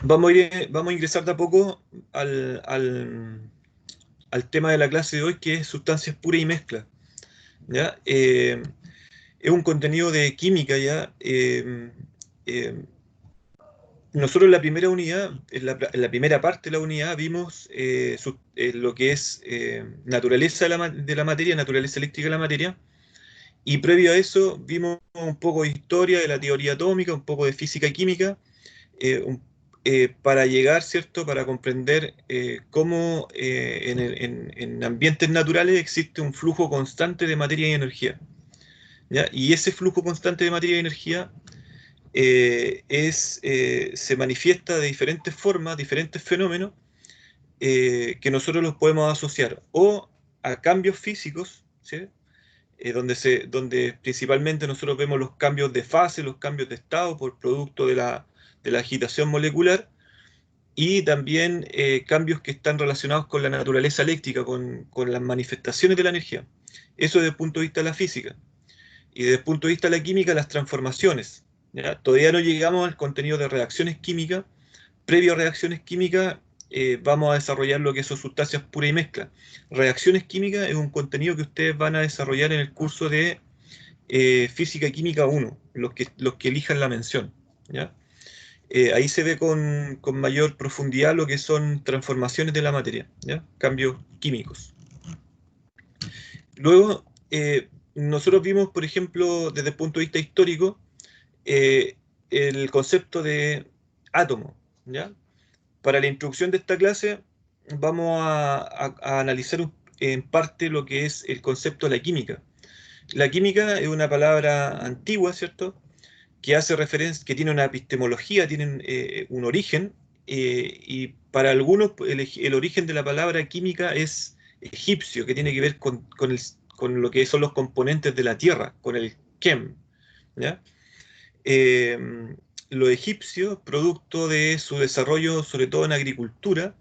Vamos a ingresar de a poco al tema de la clase de hoy, que es sustancias puras y mezclas, ¿ya? Es un contenido de química, ¿ya? Eh, Nosotros en la primera unidad, en la primera parte de la unidad, vimos lo que es naturaleza de la materia, naturaleza eléctrica de la materia, y previo a eso vimos un poco de historia de la teoría atómica, un poco de física y química, para llegar, ¿cierto?, para comprender cómo en ambientes naturales existe un flujo constante de materia y energía, ¿ya? Y ese flujo constante de materia y energía se manifiesta de diferentes formas, diferentes fenómenos, que nosotros los podemos asociar o a cambios físicos, ¿sí? Donde principalmente nosotros vemos los cambios de fase, los cambios de estado por producto de la agitación molecular, y también cambios que están relacionados con la naturaleza eléctrica, con las manifestaciones de la energía. Eso desde el punto de vista de la física. Y desde el punto de vista de la química, las transformaciones, ¿ya? Todavía no llegamos al contenido de reacciones químicas. Previo a reacciones químicas, vamos a desarrollar lo que son sustancias puras y mezcla. Reacciones químicas es un contenido que ustedes van a desarrollar en el curso de Física y Química 1, los que elijan la mención, ¿ya? Ahí se ve con mayor profundidad lo que son transformaciones de la materia, ¿ya? Cambios químicos. Luego, nosotros vimos, por ejemplo, desde el punto de vista histórico, eh, el concepto de átomo, ¿ya? Para la introducción de esta clase vamos a analizar en parte lo que es el concepto de la química. La química es una palabra antigua, ¿cierto?, que hace referencia, que tiene una epistemología, tiene un origen, y para algunos el origen de la palabra química es egipcio, que tiene que ver con lo que son los componentes de la tierra, con el chem, ¿ya? Eh, los egipcios, producto de su desarrollo, sobre todo en agricultura,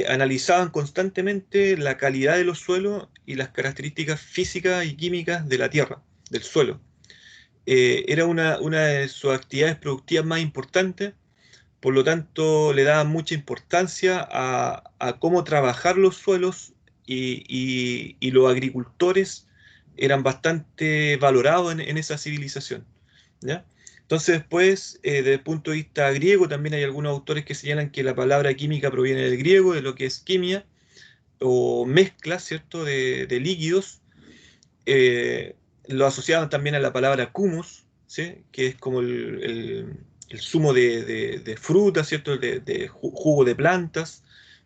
analizaban constantemente la calidad de los suelos y las características físicas y químicas de la tierra, del suelo. Era una de sus actividades productivas más importantes, por lo tanto le daban mucha importancia a cómo trabajar los suelos, y los agricultores eran bastante valorados en esa civilización, ¿ya? Entonces después, desde el punto de vista griego, también hay algunos autores que señalan que la palabra química proviene del griego, de lo que es quimia, o mezcla, ¿cierto?, de líquidos. Lo asociaban también a la palabra humus, ¿sí?, que es como el zumo de frutas, ¿cierto?, de jugo de plantas,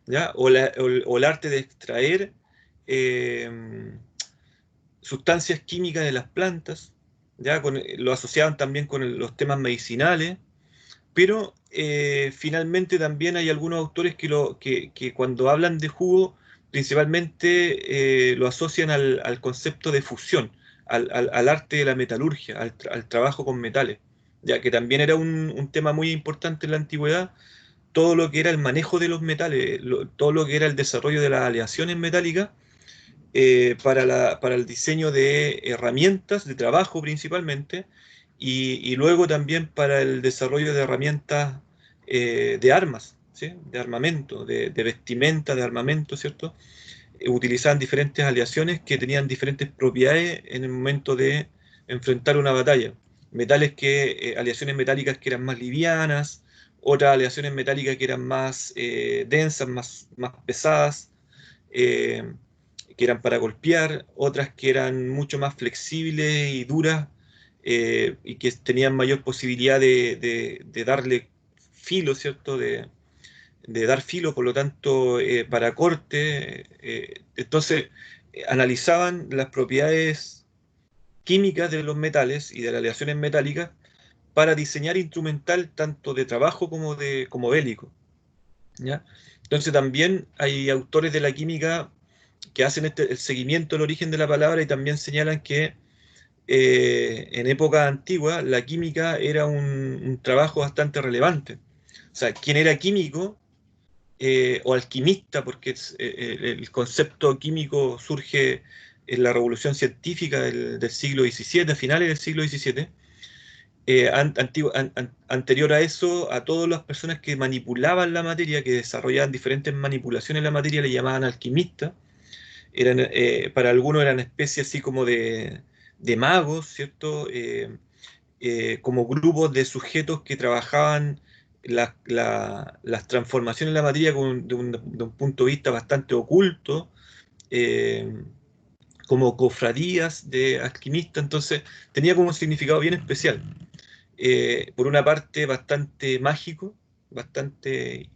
¿ya? O el arte de extraer eh, sustancias químicas de las plantas, ¿ya? Lo asociaban también con los temas medicinales, pero finalmente también hay algunos autores que cuando hablan de jugo, principalmente lo asocian al concepto de fusión, al arte de la metalurgia, al trabajo con metales, ya que también era un tema muy importante en la antigüedad, todo lo que era el manejo de los metales, todo lo que era el desarrollo de las aleaciones metálicas, para el diseño de herramientas de trabajo principalmente, y luego también para el desarrollo de herramientas de armas, ¿sí?, de armamento, de vestimenta, de armamento, ¿cierto? Utilizaban diferentes aleaciones que tenían diferentes propiedades en el momento de enfrentar una batalla. Aleaciones metálicas que eran más livianas, otras aleaciones metálicas que eran más densas, más pesadas, eh, que eran para golpear, otras que eran mucho más flexibles y duras, y que tenían mayor posibilidad de darle filo, ¿cierto? De dar filo, por lo tanto, para corte. Entonces, analizaban las propiedades químicas de los metales y de las aleaciones metálicas para diseñar instrumental tanto de trabajo como bélico, ¿ya? Entonces también hay autores de la química que hacen el seguimiento del origen de la palabra, y también señalan que en época antigua la química era un trabajo bastante relevante. O sea, quien era químico o alquimista, porque el concepto químico surge en la revolución científica del siglo XVII, a finales del siglo XVII, Anterior a eso, a todas las personas que manipulaban la materia, que desarrollaban diferentes manipulaciones en la materia, le llamaban alquimistas. Eran, para algunos eran especies así como de magos, ¿cierto? Como grupos de sujetos que trabajaban las transformaciones en la materia de un punto de vista bastante oculto, eh, como cofradías de alquimistas, entonces tenía como un significado bien especial. Por una parte bastante mágico, bastante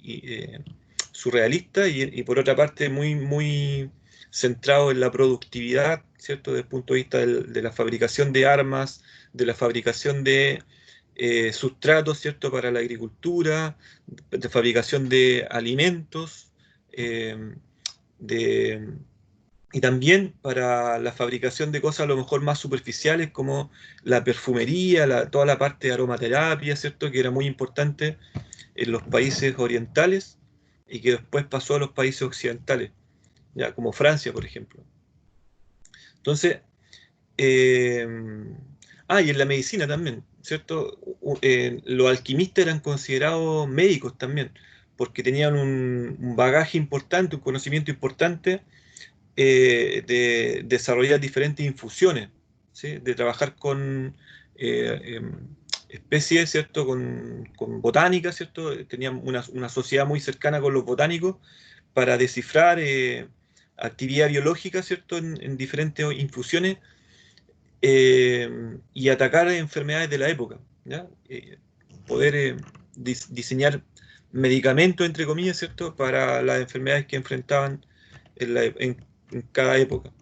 surrealista, y por otra parte muy, muy centrado en la productividad, ¿cierto? Desde el punto de vista de la fabricación de armas, de la fabricación de sustratos, ¿cierto? Para la agricultura, de fabricación de alimentos, eh, de y también para la fabricación de cosas a lo mejor más superficiales como la perfumería, toda la parte de aromaterapia, ¿cierto? Que era muy importante en los países orientales y que después pasó a los países occidentales, ya como Francia, por ejemplo. Entonces, eh, y en la medicina también, ¿cierto? Los alquimistas eran considerados médicos también, porque tenían un bagaje importante, un conocimiento importante de desarrollar diferentes infusiones, ¿sí? De trabajar con especies, ¿cierto? Con botánica, ¿cierto? Tenían una sociedad muy cercana con los botánicos para descifrar actividad biológica, ¿cierto? En diferentes infusiones y atacar enfermedades de la época, ¿ya? Poder diseñar medicamentos, entre comillas, ¿cierto? Para las enfermedades que enfrentaban en cada época.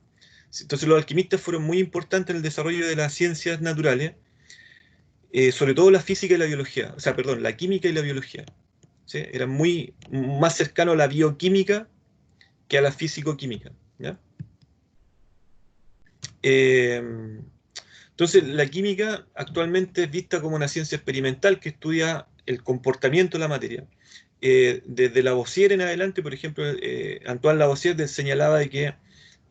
Entonces los alquimistas fueron muy importantes en el desarrollo de las ciencias naturales, sobre todo la física y la biología, o sea, perdón, la química y la biología. ¿Sí? Eran muy más cercanos a la bioquímica que a la físico-química. ¿Ya? Eh, entonces, la química actualmente es vista como una ciencia experimental que estudia el comportamiento de la materia. Desde Lavoisier en adelante, por ejemplo, Antoine Lavoisier señalaba de que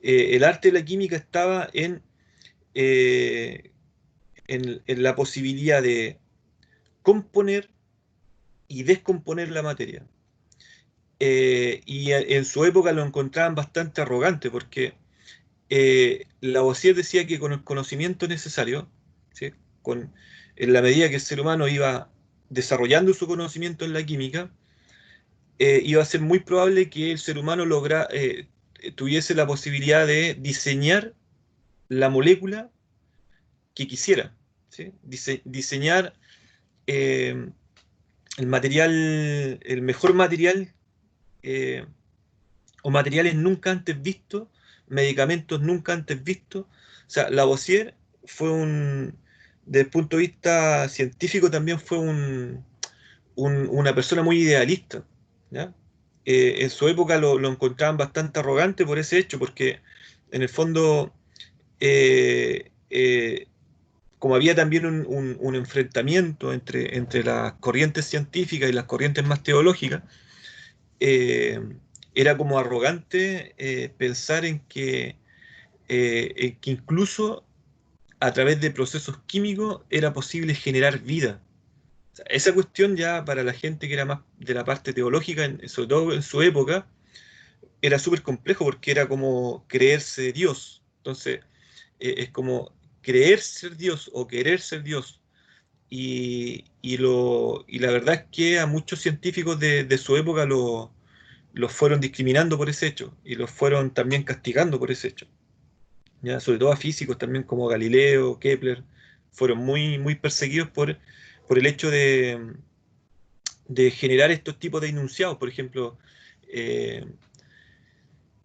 el arte de la química estaba eh, en la posibilidad de componer y descomponer la materia. Y en su época lo encontraban bastante arrogante porque Lavoisier decía que con el conocimiento necesario, ¿sí? En la medida que el ser humano iba desarrollando su conocimiento en la química, iba a ser muy probable que el ser humano tuviese la posibilidad de diseñar la molécula que quisiera, ¿sí? Diseñar eh, el mejor material eh, o materiales nunca antes vistos, medicamentos nunca antes vistos. O sea, Lavoisier fue desde el punto de vista científico también fue una persona muy idealista, ¿ya? En su época lo encontraban bastante arrogante por ese hecho, porque en el fondo, eh, eh, como había también un enfrentamiento entre las corrientes científicas y las corrientes más teológicas, eh, era como arrogante pensar en que incluso a través de procesos químicos era posible generar vida. O sea, esa cuestión ya para la gente que era más de la parte teológica, sobre todo en su época, era súper complejo porque era como creerse Dios. Entonces, es como creer ser Dios o querer ser Dios. Y la verdad es que a muchos científicos de su época los fueron discriminando por ese hecho y los fueron también castigando por ese hecho. ¿Ya? Sobre todo a físicos también como Galileo, Kepler, fueron muy, muy perseguidos por el hecho de generar estos tipos de enunciados. Por ejemplo, eh,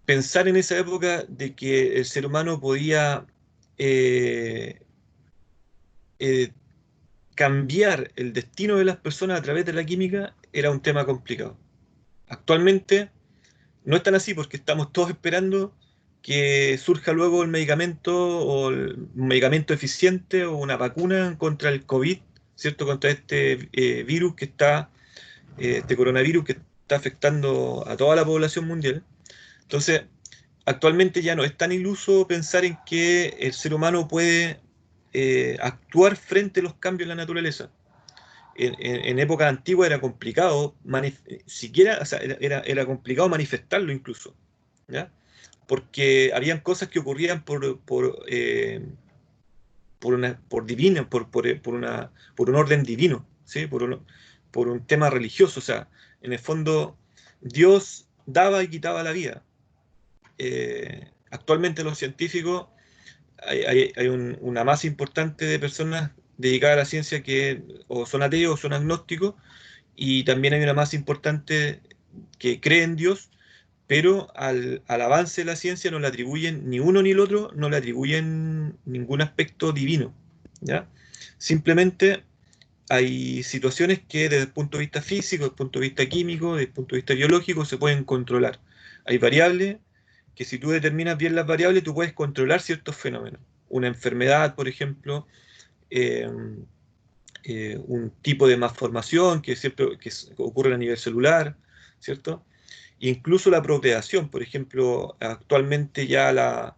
pensar en esa época de que el ser humano podía eh, eh, cambiar el destino de las personas a través de la química era un tema complicado. Actualmente no es tan así porque estamos todos esperando que surja luego el medicamento o un medicamento eficiente o una vacuna contra el COVID, ¿cierto? Contra este virus este coronavirus que está afectando a toda la población mundial. Entonces, actualmente ya no es tan iluso pensar en que el ser humano puede actuar frente a los cambios en la naturaleza. En época antigua era complicado, siquiera, o sea, era complicado manifestarlo incluso, ¿ya? Porque habían cosas que ocurrían por divino, por un orden divino, ¿sí? Por un tema religioso. O sea, en el fondo, Dios daba y quitaba la vida. Actualmente los científicos, hay una masa importante de personas dedicadas a la ciencia que o son ateos o son agnósticos, y también hay una masa importante que cree en Dios, pero al avance de la ciencia no le atribuyen, ni uno ni el otro, no le atribuyen ningún aspecto divino, ¿ya? Simplemente hay situaciones que desde el punto de vista físico, desde el punto de vista químico, desde el punto de vista biológico, se pueden controlar. Hay variables que si tú determinas bien las variables, tú puedes controlar ciertos fenómenos. Una enfermedad, por ejemplo, eh, un tipo de malformación que siempre ocurre a nivel celular, ¿cierto? Incluso la procreación, por ejemplo, actualmente ya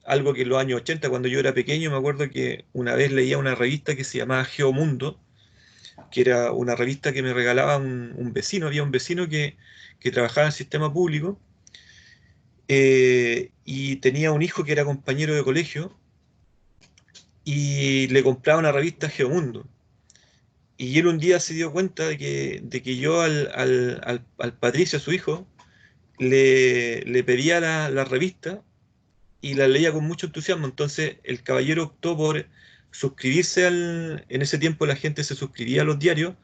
algo que en los años 80, cuando yo era pequeño, me acuerdo que una vez leía una revista que se llamaba Geomundo, que era una revista que me regalaba un vecino. Había un vecino que trabajaba en el sistema público, y tenía un hijo que era compañero de colegio y le compraba una revista Geomundo. Y él un día se dio cuenta de que yo al Patricio, a su hijo, le pedía la revista y la leía con mucho entusiasmo. Entonces el caballero optó por suscribirse En ese tiempo la gente se suscribía a los diarios,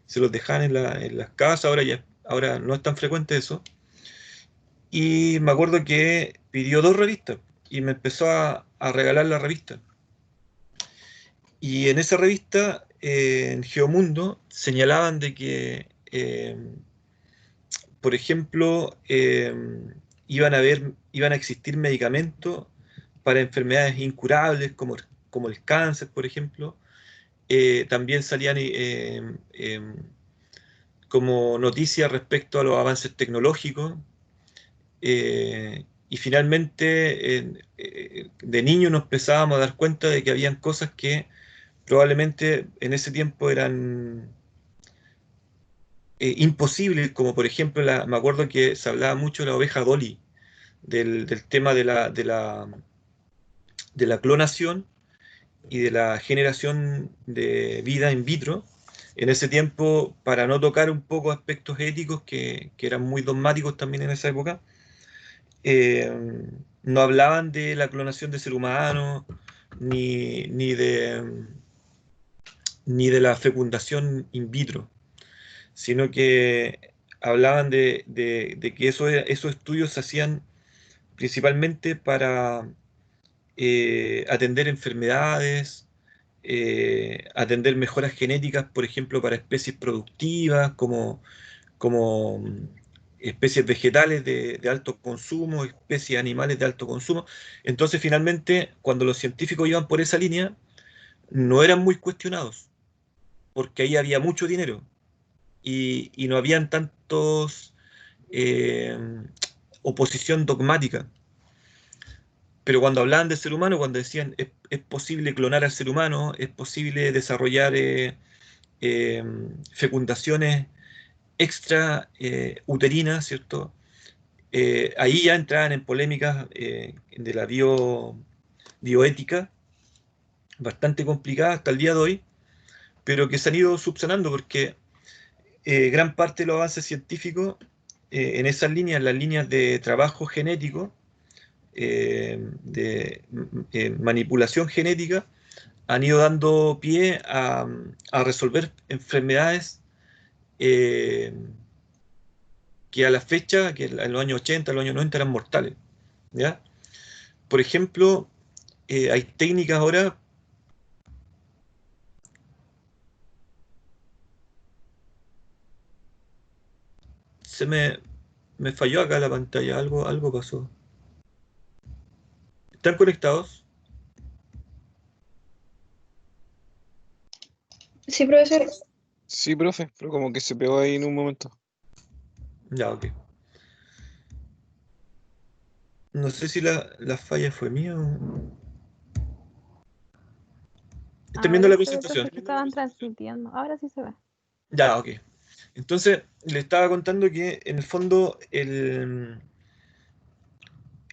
se los dejaban en las casas, ahora no es tan frecuente eso. Y me acuerdo que pidió 2 revistas y me empezó a regalar la revista. Y en esa revista, en Geomundo, señalaban de que, por ejemplo, iban a existir medicamentos para enfermedades incurables como el cáncer, por ejemplo. También salían como noticias respecto a los avances tecnológicos. Y finalmente, de niño nos empezábamos a dar cuenta de que habían cosas que probablemente en ese tiempo eran imposibles, como por ejemplo, me acuerdo que se hablaba mucho de la oveja Dolly, del tema de la clonación y de la generación de vida in vitro. En ese tiempo, para no tocar un poco aspectos éticos que eran muy dogmáticos también en esa época, eh, no hablaban de la clonación de ser humano, ni, ni de la fecundación in vitro, sino que hablaban de que esos estudios se hacían principalmente para atender enfermedades, atender mejoras genéticas, por ejemplo, para especies productivas, como especies vegetales de alto consumo, especies animales de alto consumo. Entonces, finalmente, cuando los científicos iban por esa línea, no eran muy cuestionados, porque ahí había mucho dinero y no habían tantos eh, oposición dogmática. Pero cuando hablaban del ser humano, cuando decían es posible clonar al ser humano, es posible desarrollar eh, fecundaciones extra uterinas, ¿cierto? Ahí ya entraban en polémicas de la bioética, bastante complicadas hasta el día de hoy, pero que se han ido subsanando porque gran parte de los avances científicos en esas líneas, las líneas de trabajo genético, de manipulación genética, han ido dando pie a resolver enfermedades eh, que a la fecha, que en los años 80, en los años 90 eran mortales, ¿ya? Por ejemplo, hay técnicas ahora. Se me falló acá la pantalla, algo pasó. ¿Están conectados? Sí, profesor. Sí, profe, pero como que se pegó ahí en un momento. Ya, ok. No sé si la falla fue mía o... ¿Están viendo la Ahora se ve, presentación? profe, que estaban transmitiendo. Ahora sí se ve. Ya, ok. Entonces, le estaba contando que en el fondo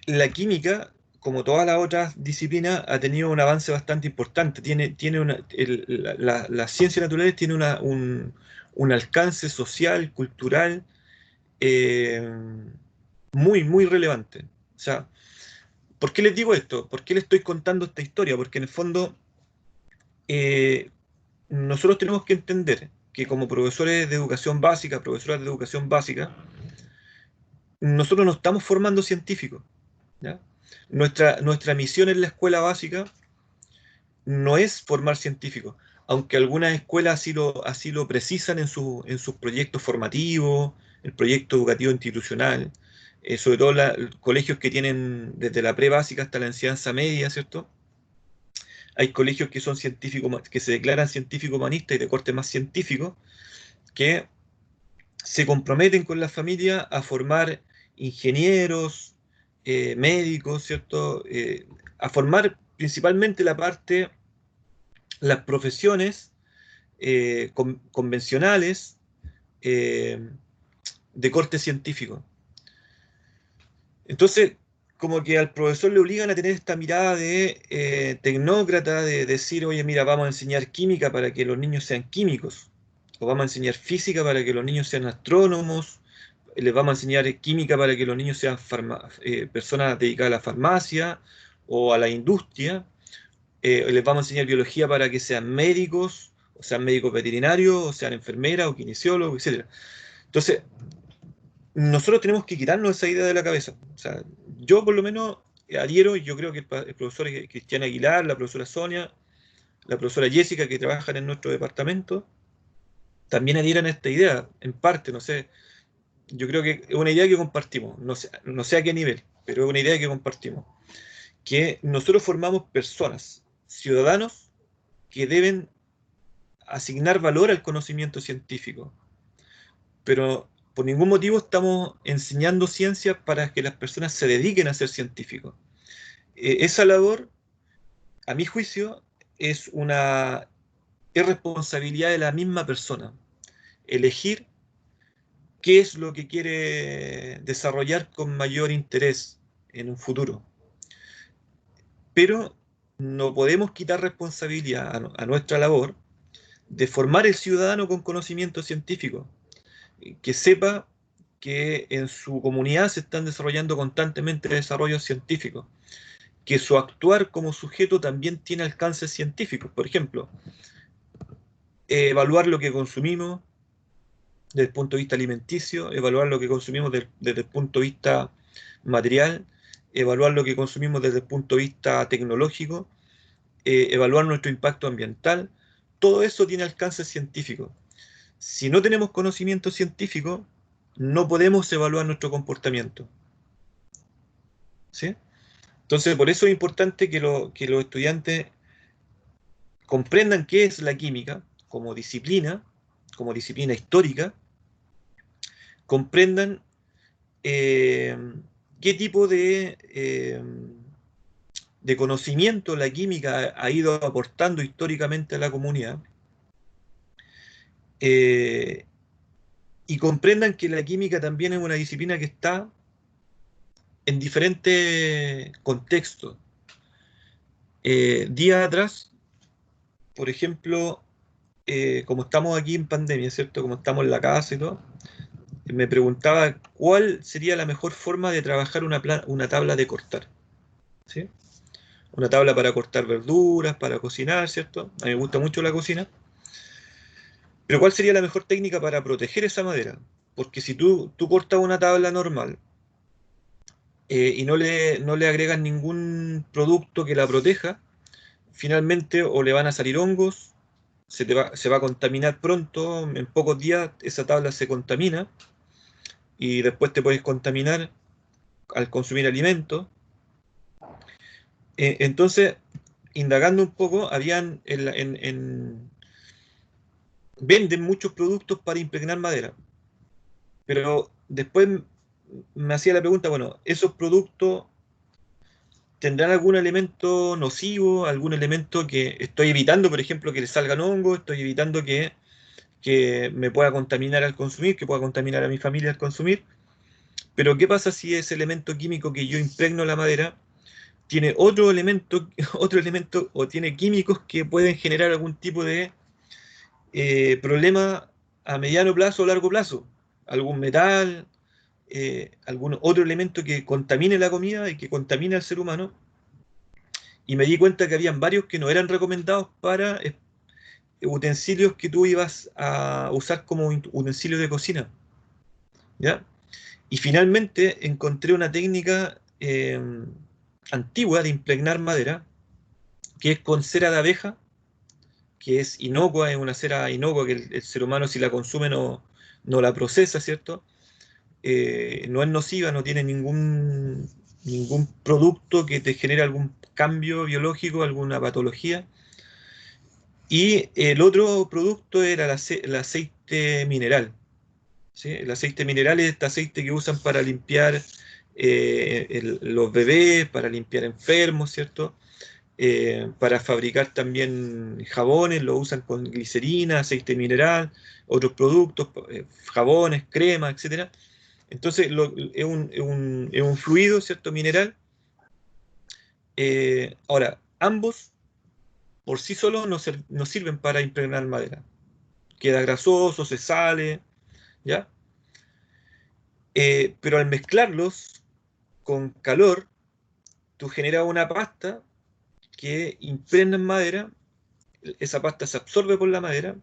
la química, como todas las otras disciplinas, ha tenido un avance bastante importante. Las ciencias naturales tienen un alcance social, cultural, eh, muy, muy relevante. O sea, ¿por qué les digo esto? ¿Por qué les estoy contando esta historia? Porque en el fondo eh, nosotros tenemos que entender que como profesores de educación básica, profesoras de educación básica, nosotros no estamos formando científicos, ¿ya? Nuestra misión en la escuela básica no es formar científicos, aunque algunas escuelas así lo precisan en sus proyectos formativos, el proyecto educativo institucional, sobre todo colegios que tienen desde la pre-básica hasta la enseñanza media, ¿cierto? Hay colegios que son científicos, que se declaran científicos humanistas y de corte más científico, que se comprometen con la familia a formar ingenieros, médicos, ¿cierto? A formar principalmente las profesiones convencionales eh, de corte científico. Entonces, como que al profesor le obligan a tener esta mirada de tecnócrata, de decir, oye, mira, vamos a enseñar química para que los niños sean químicos, o vamos a enseñar física para que los niños sean astrónomos, les vamos a enseñar química para que los niños sean personas dedicadas a la farmacia o a la industria, les vamos a enseñar biología para que sean médicos, o sean médicos veterinarios, o sean enfermeras o kinesiólogos, etcétera. Entonces, nosotros tenemos que quitarnos esa idea de la cabeza. O sea, yo por lo menos adhiero, y yo creo que el profesor Cristian Aguilar, la profesora Sonia, la profesora Jessica, que trabajan en nuestro departamento, también adhieren a esta idea, en parte, no sé. Yo creo que es una idea que compartimos, no sé a qué nivel, pero es una idea que compartimos. Que nosotros formamos personas, ciudadanos, que deben asignar valor al conocimiento científico, pero por ningún motivo estamos enseñando ciencia para que las personas se dediquen a ser científicos. Esa labor, a mi juicio, es una irresponsabilidad de la misma persona. Elegir qué es lo que quiere desarrollar con mayor interés en un futuro. Pero no podemos quitar responsabilidad a nuestra labor de formar el ciudadano con conocimiento científico, que sepa que en su comunidad se están desarrollando constantemente desarrollos científicos, que su actuar como sujeto también tiene alcances científicos. Por ejemplo, evaluar lo que consumimos desde el punto de vista alimenticio, evaluar lo que consumimos desde el punto de vista material, evaluar lo que consumimos desde el punto de vista tecnológico, evaluar nuestro impacto ambiental. Todo eso tiene alcance científico. Si no tenemos conocimiento científico, no podemos evaluar nuestro comportamiento, ¿sí? Entonces, por eso es importante que los estudiantes comprendan qué es la química como disciplina histórica, comprendan eh, qué tipo de conocimiento la química ha ido aportando históricamente a la comunidad, eh, y comprendan que la química también es una disciplina que está en diferentes contextos. Días atrás, por ejemplo, como estamos aquí en pandemia, ¿cierto? Como estamos en la casa y todo, me preguntaba cuál sería la mejor forma de trabajar una tabla de cortar, ¿sí? Una tabla para cortar verduras, para cocinar, ¿cierto? A mí me gusta mucho la cocina. Pero ¿cuál sería la mejor técnica para proteger esa madera? Porque si tú cortas una tabla normal y no le agregas ningún producto que la proteja, finalmente o le van a salir hongos, se va a contaminar pronto, en pocos días esa tabla se contamina y después te puedes contaminar al consumir alimentos. Entonces, indagando un poco, venden muchos productos para impregnar madera, pero después me hacía la pregunta, bueno, esos productos ¿Tendrán algún elemento nocivo, algún elemento que estoy evitando, por ejemplo, que le salgan hongos, estoy evitando que me pueda contaminar al consumir, que pueda contaminar a mi familia al consumir? Pero ¿qué pasa si ese elemento químico que yo impregno en la madera tiene otro elemento, otro elemento o tiene químicos que pueden generar algún tipo de problema a mediano plazo o largo plazo? Algún metal, algún otro elemento que contamine la comida y que contamine al ser humano. Y me di cuenta que habían varios que no eran recomendados para utensilios que tú ibas a usar como utensilios de cocina, ¿ya? Y finalmente encontré una técnica antigua de impregnar madera, que es con cera de abeja, que es inocua, es una cera inocua que el ser humano si la consume no la procesa, ¿cierto? No es nociva, no tiene ningún producto que te genere algún cambio biológico, alguna patología. Y el otro producto era el aceite mineral, ¿sí? El aceite mineral es este aceite que usan para limpiar los bebés, para limpiar enfermos, ¿cierto? Para fabricar también jabones, lo usan con glicerina, aceite mineral, otros productos, jabones, cremas, etcétera. Entonces es un fluido, ¿cierto? Mineral. Ahora, ambos por sí solos no sirven para impregnar madera. Queda grasoso, se sale, ¿ya? Pero al mezclarlos con calor, tú generas una pasta que impregna en madera, esa pasta se absorbe por la madera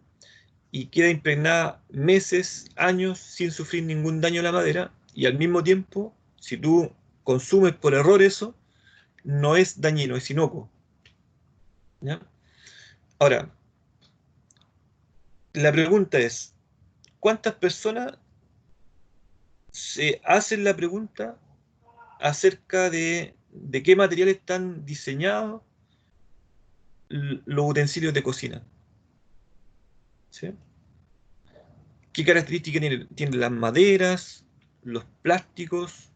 y queda impregnada meses, años, sin sufrir ningún daño a la madera, y al mismo tiempo, si tú consumes por error eso, no es dañino, es inocuo, ¿ya? Ahora, la pregunta es, ¿cuántas personas se hacen la pregunta acerca de qué materiales están diseñados los utensilios de cocina? ¿Sí? ¿Qué características tienen las maderas, los plásticos,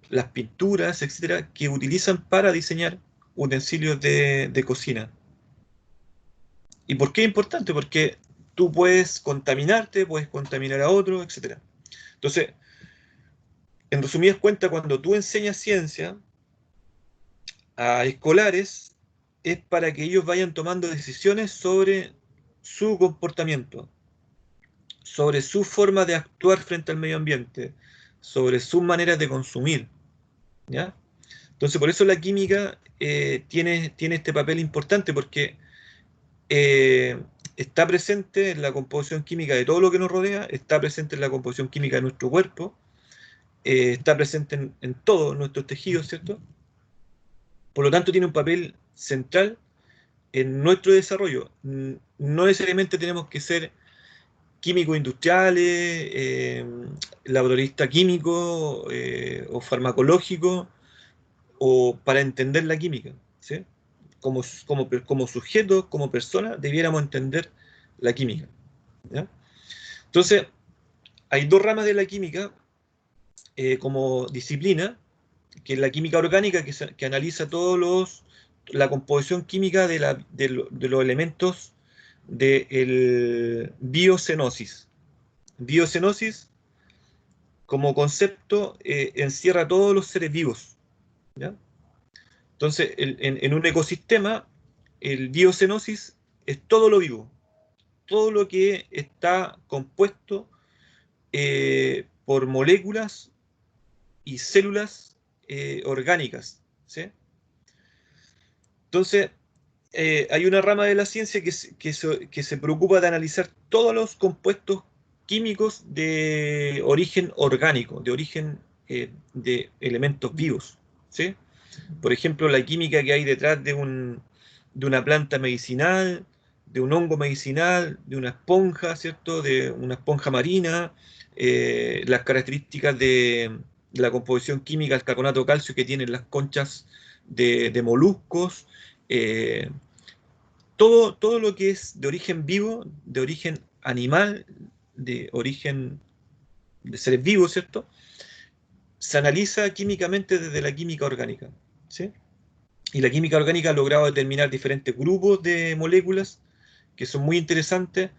las pinturas, etcétera, que utilizan para diseñar utensilios de cocina? ¿Y por qué es importante? Porque tú puedes contaminarte, puedes contaminar a otro, etcétera. Entonces, en resumidas cuentas, cuando tú enseñas ciencia a escolares, es para que ellos vayan tomando decisiones sobre su comportamiento, sobre su forma de actuar frente al medio ambiente, sobre sus maneras de consumir, ¿ya? Entonces, por eso la química tiene este papel importante, porque eh, está presente en la composición química de todo lo que nos rodea, está presente en la composición química de nuestro cuerpo, está presente en todos nuestros tejidos, ¿cierto? Por lo tanto, tiene un papel central en nuestro desarrollo. No necesariamente tenemos que ser químicos industriales, laboratorista químico o farmacológico o para entender la química, ¿sí? Como sujetos, como personas, debiéramos entender la química, ¿ya? Entonces, hay dos ramas de la química como disciplina, que es la química orgánica, que analiza la composición química de los elementos del biocenosis. Biocenosis, como concepto, encierra todos los seres vivos, ¿ya? Entonces, en un ecosistema, el biocenosis es todo lo vivo, todo lo que está compuesto por moléculas y células orgánicas, ¿sí? Entonces, hay una rama de la ciencia que se preocupa de analizar todos los compuestos químicos de origen orgánico, de origen de elementos vivos, ¿sí? Por ejemplo, la química que hay detrás de una planta medicinal, de un hongo medicinal, de una esponja, ¿cierto? De una esponja marina, las características de la composición química del carbonato de calcio que tienen las conchas de moluscos, eh, todo lo que es de origen vivo, de origen animal, de origen de seres vivos, ¿cierto? Se analiza químicamente desde la química orgánica, ¿sí? Y la química orgánica ha logrado determinar diferentes grupos de moléculas que son muy interesantes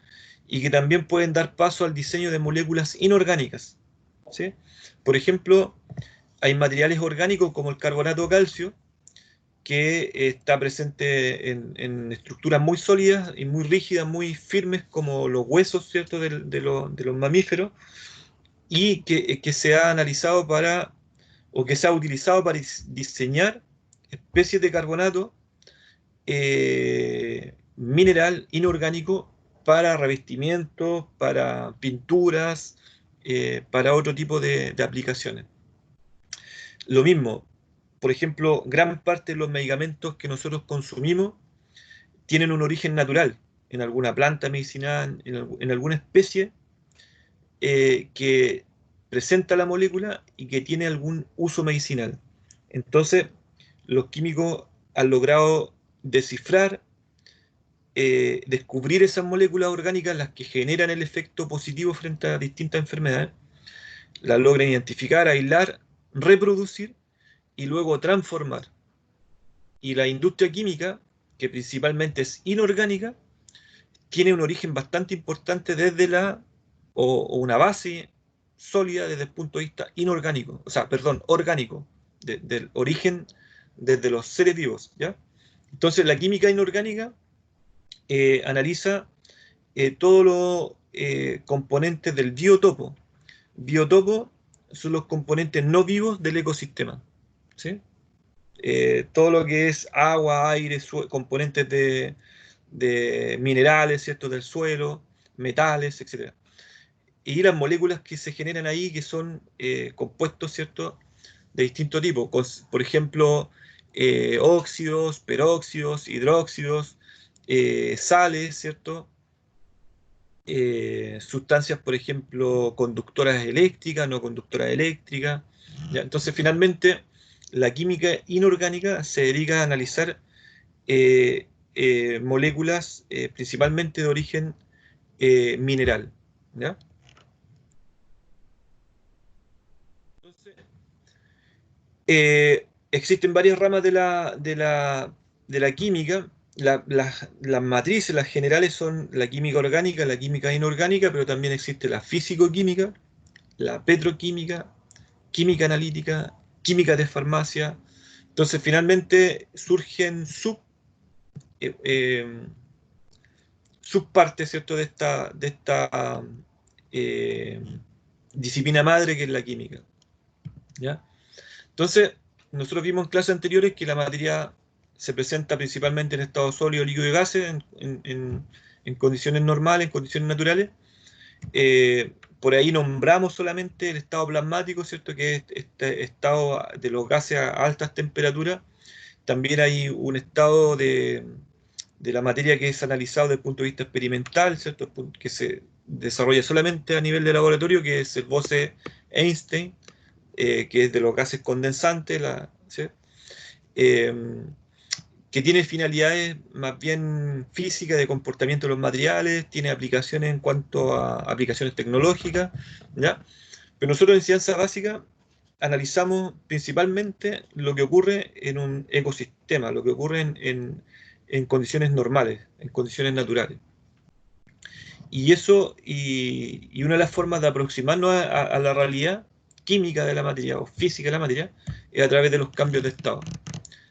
y que también pueden dar paso al diseño de moléculas inorgánicas, ¿sí? Por ejemplo, hay materiales orgánicos como el carbonato de calcio, que está presente en estructuras muy sólidas y muy rígidas, muy firmes, como los huesos, ¿cierto?, de los mamíferos, y que se ha analizado para, o que se ha utilizado para diseñar especies de carbonato mineral inorgánico para revestimientos, para pinturas, para otro tipo de aplicaciones. Lo mismo, por ejemplo, gran parte de los medicamentos que nosotros consumimos tienen un origen natural, en alguna planta medicinal, en alguna especie que presenta la molécula y que tiene algún uso medicinal. Entonces, los químicos han logrado descifrar, descubrir esas moléculas orgánicas, las que generan el efecto positivo frente a distintas enfermedades, las logran identificar, aislar, reproducir y luego transformar. Y la industria química, que principalmente es inorgánica, tiene un origen bastante importante desde o una base sólida desde el punto de vista inorgánico, o sea, perdón, orgánico, del origen desde los seres vivos, ¿ya? Entonces, la química inorgánica analiza todos los componentes del biotopo. Biotopo son los componentes no vivos del ecosistema, ¿sí? Todo lo que es agua, aire, componentes de minerales, ¿cierto?, del suelo, metales, etcétera. Y las moléculas que se generan ahí, que son compuestos, ¿cierto?, de distinto tipo. Por ejemplo, óxidos, peróxidos, hidróxidos, sales, ¿cierto? Sustancias, por ejemplo, conductoras eléctricas, no conductoras eléctricas. ¿Ya? Entonces, finalmente, la química inorgánica se dedica a analizar moléculas principalmente de origen mineral. ¿Ya? Entonces, existen varias ramas de la química. Las matrices, las generales son la química orgánica, la química inorgánica, pero también existe la físico-química, la petroquímica, química analítica, química de farmacia. Entonces, finalmente surgen eh, eh, subpartes, ¿cierto?, de esta eh, disciplina madre que es la química. ¿Ya? Entonces, nosotros vimos en clases anteriores que la materia se presenta principalmente en estado sólido, líquido y gases, en condiciones normales, en condiciones naturales. Por ahí nombramos solamente el estado plasmático, ¿cierto?, que es este estado de los gases a altas temperaturas. También hay un estado de la materia que es analizado desde el punto de vista experimental, ¿cierto?, que se desarrolla solamente a nivel de laboratorio, que es el Bose-Einstein, que es de los gases condensantes, ¿sí? Eh, que tiene finalidades más bien físicas de comportamiento de los materiales, tiene aplicaciones en cuanto a aplicaciones tecnológicas, ¿ya? Pero nosotros en ciencia básica analizamos principalmente lo que ocurre en un ecosistema, lo que ocurre en condiciones normales, en condiciones naturales. Y eso, y una de las formas de aproximarnos a la realidad química de la materia o física de la materia es a través de los cambios de estado.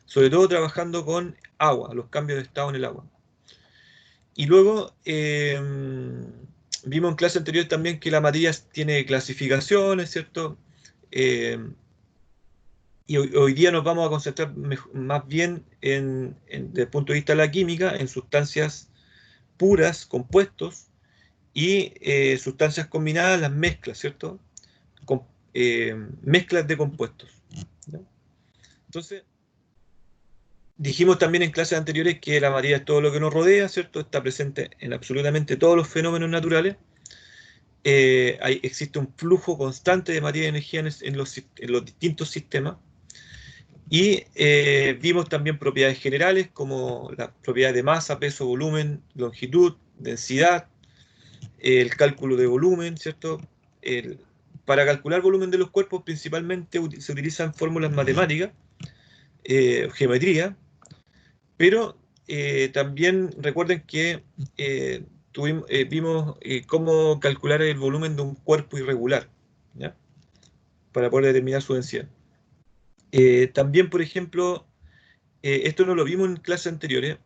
Sobre todo trabajando con agua, los cambios de estado en el agua. Y luego vimos en clase anterior también que la materia tiene clasificaciones, ¿cierto? Y hoy día nos vamos a concentrar más bien desde el punto de vista de la química, en sustancias puras, compuestos, y sustancias combinadas, las mezclas, ¿cierto? Con, mezclas de compuestos. ¿Ya? Entonces, dijimos también en clases anteriores que la materia es todo lo que nos rodea, ¿cierto? Está presente en absolutamente todos los fenómenos naturales. Existe un flujo constante de materia y energía en los distintos sistemas. Y vimos también propiedades generales como las propiedades de masa, peso, volumen, longitud, densidad, el cálculo de volumen, ¿cierto? Para calcular volumen de los cuerpos principalmente se utilizan fórmulas matemáticas, geometría, Pero también recuerden que vimos cómo calcular el volumen de un cuerpo irregular, ¿ya? Para poder determinar su densidad. También, por ejemplo, esto no lo vimos en clases anteriores,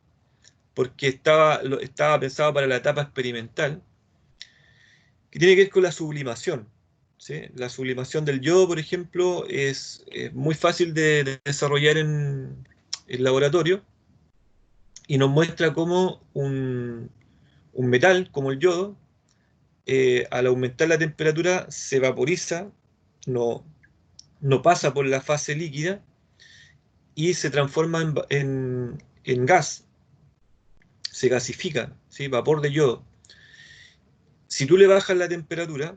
porque estaba pensado para la etapa experimental, que tiene que ver con la sublimación, ¿sí? La sublimación del yodo, por ejemplo, es muy fácil de desarrollar en el laboratorio y nos muestra cómo un metal como el yodo, al aumentar la temperatura, se vaporiza, no, no pasa por la fase líquida y se transforma en gas, se gasifica, ¿sí? Vapor de yodo. Si tú le bajas la temperatura,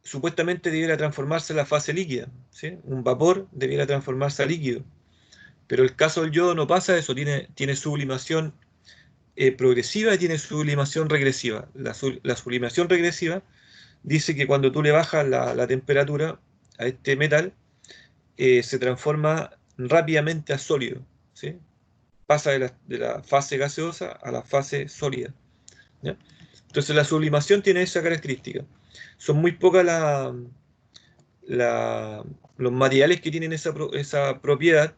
supuestamente debiera transformarse en la fase líquida, ¿sí? Un vapor debiera transformarse a líquido. Pero el caso del yodo no pasa eso, tiene sublimación progresiva y tiene sublimación regresiva. La sublimación regresiva dice que cuando tú le bajas la temperatura a este metal, se transforma rápidamente a sólido, ¿sí? Pasa de la fase gaseosa a la fase sólida, ¿ya? Entonces la sublimación tiene esa característica. Son muy pocas los materiales que tienen esa propiedad,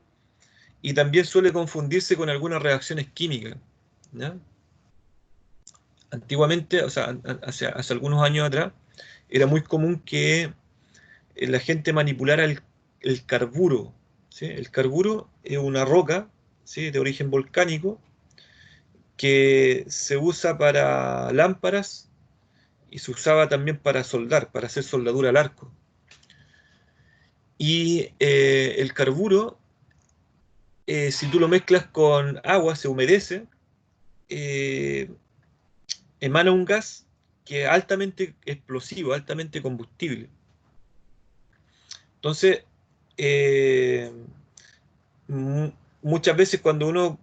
y también suele confundirse con algunas reacciones químicas, ¿ya? Antiguamente, o sea, hace algunos años atrás, era muy común que la gente manipulara el carburo, ¿sí? El carburo es una roca, ¿sí? De origen volcánico que se usa para lámparas y se usaba también para soldar, para hacer soldadura al arco. Y el carburo, si tú lo mezclas con agua, se humedece, eh, emana un gas que es altamente explosivo, altamente combustible. Entonces, eh, muchas veces cuando uno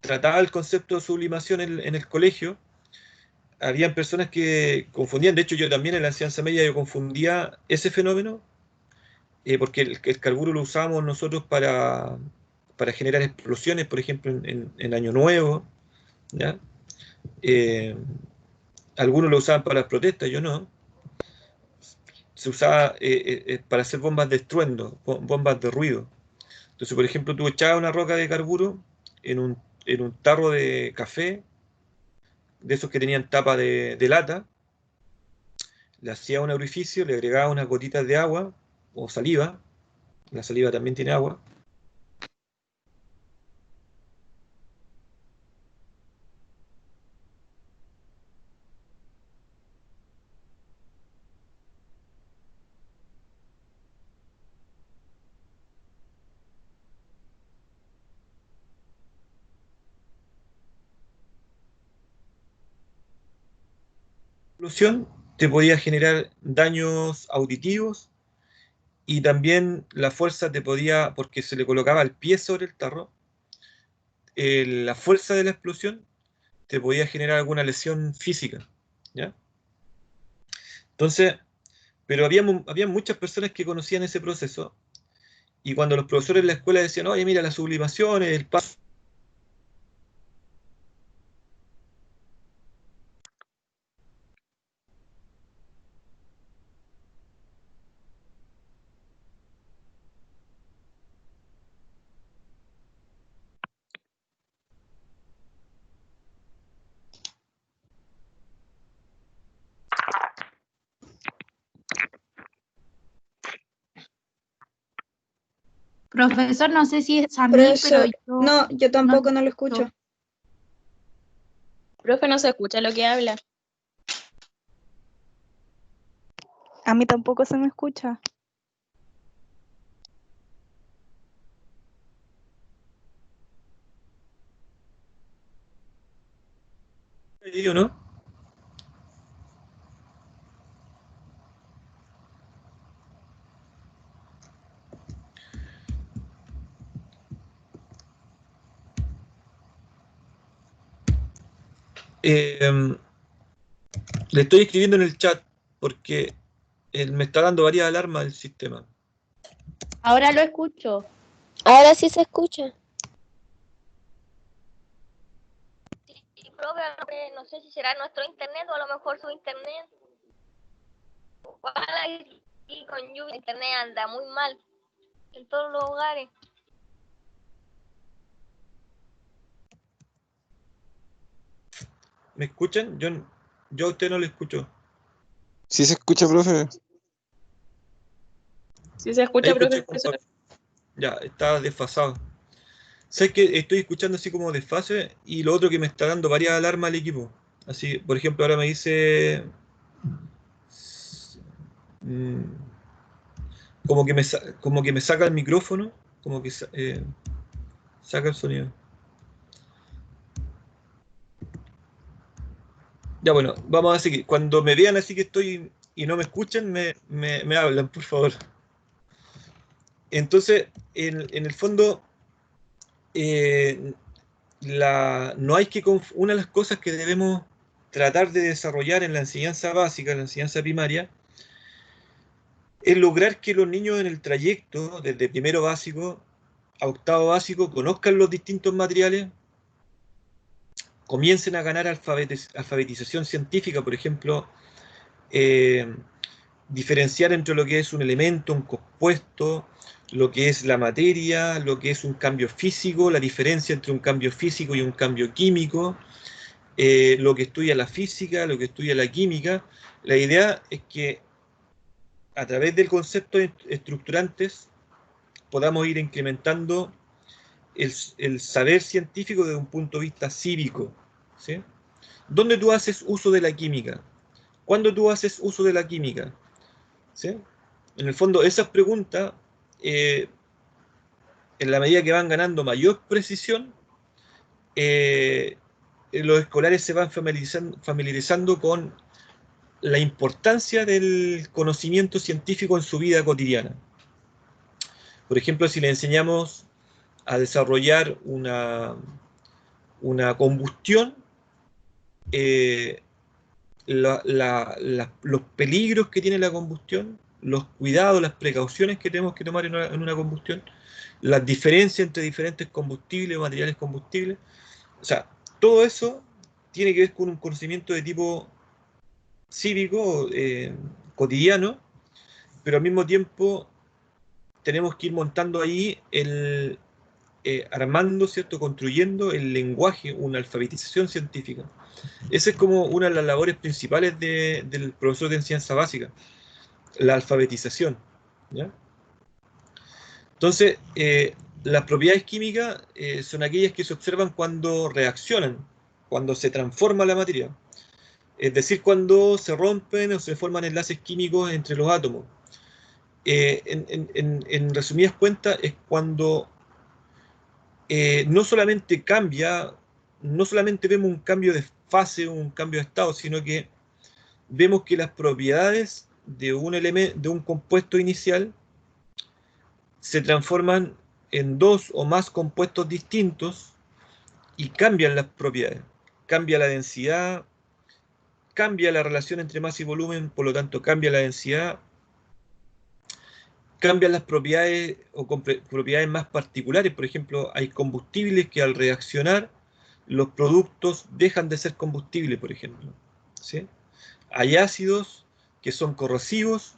trataba el concepto de sublimación en el colegio, habían personas que confundían, de hecho yo también en la enseñanza media yo confundía ese fenómeno, porque el carburo lo usábamos nosotros para generar explosiones, por ejemplo, en Año Nuevo, ¿ya? Eh, Algunos lo usaban para las protestas, yo no. Se usaba para hacer bombas de estruendo, bombas de ruido. Entonces, por ejemplo, tú echabas una roca de carburo en un tarro de café, de esos que tenían tapa de lata, le hacías un orificio, le agregabas unas gotitas de agua o saliva, la saliva también tiene agua, explosión te podía generar daños auditivos y también la fuerza te podía, porque se le colocaba el pie sobre el tarro, la fuerza de la explosión te podía generar alguna lesión física, ¿ya? Entonces, pero había muchas personas que conocían ese proceso, y cuando los profesores en la escuela decían, oye, mira, la sublimación, el paso. Profesor, no sé si es a mí, pero Profesor, no, yo tampoco no lo escucho. Profe, no se escucha lo que habla. A mí tampoco se me escucha. ¿O no? Le estoy escribiendo en el chat porque me está dando varias alarmas el sistema. Ahora lo escucho. Ahora sí se escucha. Profe, no sé si será nuestro internet o a lo mejor su internet. Ojalá y con lluvia el internet anda muy mal en todos los hogares. ¿Me escuchan? Yo a usted no le escucho. Sí se escucha, profe. Sí se Ahí escucha, escuché con profesor. Pablo. Ya, está desfasado. Sé que estoy escuchando así como desfase y lo otro que me está dando varias alarmas al equipo. Así, por ejemplo, ahora me dice mm, como que me saca el micrófono, como que saca el sonido. Ya bueno, vamos a seguir. Cuando me vean así que estoy y no me escuchan, me hablan, por favor. Entonces, en el fondo, eh, no hay que una de las cosas que debemos tratar de desarrollar en la enseñanza básica, en la enseñanza primaria, es lograr que los niños en el trayecto, desde primero básico a octavo básico, conozcan los distintos materiales, comiencen a ganar alfabetización científica, por ejemplo, eh, diferenciar entre lo que es un elemento, un compuesto, lo que es la materia, lo que es un cambio físico, la diferencia entre un cambio físico y un cambio químico, lo que estudia la física, lo que estudia la química. La idea es que a través del concepto estructurantes podamos ir incrementando el saber científico desde un punto de vista cívico, ¿sí? ¿Dónde tú haces uso de la química? ¿Cuándo tú haces uso de la química? ¿Sí? En el fondo, esas preguntas, en la medida que van ganando mayor precisión, los escolares se van familiarizando con la importancia del conocimiento científico en su vida cotidiana. Por ejemplo, si le enseñamos a desarrollar una combustión, eh, los peligros que tiene la combustión, los cuidados, las precauciones que tenemos que tomar en una combustión, las diferencias entre diferentes combustibles o materiales combustibles. O sea, todo eso tiene que ver con un conocimiento de tipo cívico, cotidiano, pero al mismo tiempo tenemos que ir montando ahí armando, ¿cierto? Construyendo el lenguaje, una alfabetización científica. Esa es como una de las labores principales del profesor de enseñanza básica, la alfabetización, ¿ya? Entonces, las propiedades químicas son aquellas que se observan cuando reaccionan, cuando se transforma la materia. Es decir, cuando se rompen o se forman enlaces químicos entre los átomos. En resumidas cuentas, es cuando no solamente cambia, no solamente vemos un cambio de fase o un cambio de estado, sino que vemos que las propiedades de un compuesto inicial se transforman en dos o más compuestos distintos y cambian las propiedades. Cambia la densidad, cambia la relación entre masa y volumen, por lo tanto cambia la densidad, cambian las propiedades o propiedades más particulares. Por ejemplo, hay combustibles que al reaccionar los productos dejan de ser combustibles, por ejemplo, ¿sí? Hay ácidos que son corrosivos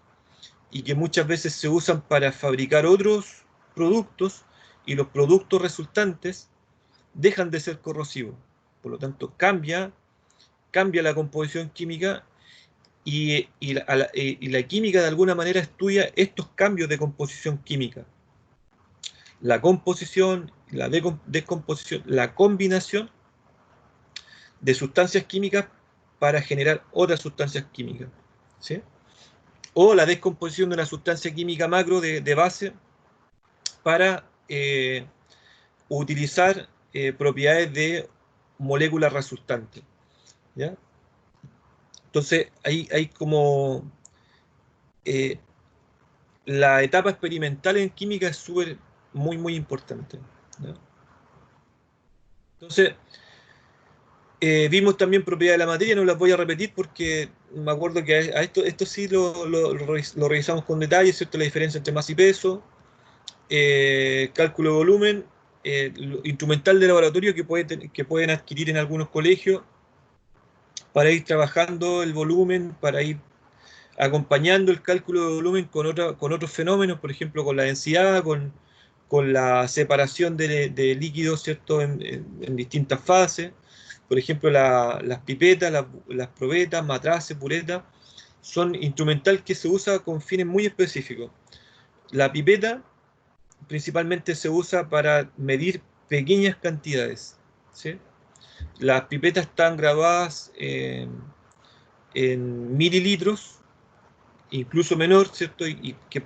y que muchas veces se usan para fabricar otros productos y los productos resultantes dejan de ser corrosivos. Por lo tanto, cambia la composición química y la química de alguna manera estudia estos cambios de composición química. La composición, la descomposición, la combinación de sustancias químicas para generar otras sustancias químicas, ¿sí? O la descomposición de una sustancia química macro de base para utilizar propiedades de moléculas resultantes, ¿ya? Entonces, hay como la etapa experimental en química es muy importante, ¿ya? Entonces, vimos también propiedades de la materia, no las voy a repetir porque me acuerdo que a esto sí lo revisamos con detalle, ¿cierto? La diferencia entre masa y peso, cálculo de volumen, instrumental de laboratorio que pueden adquirir en algunos colegios para ir trabajando el volumen, para ir acompañando el cálculo de volumen con otros fenómenos, por ejemplo, con la densidad, con la separación de líquidos, ¿cierto?, en distintas fases. Por ejemplo, las pipetas, las probetas, matraces, puretas, son instrumental que se usa con fines muy específicos. La pipeta principalmente se usa para medir pequeñas cantidades, ¿sí? Las pipetas están graduadas en mililitros, incluso menor, ¿cierto? Y que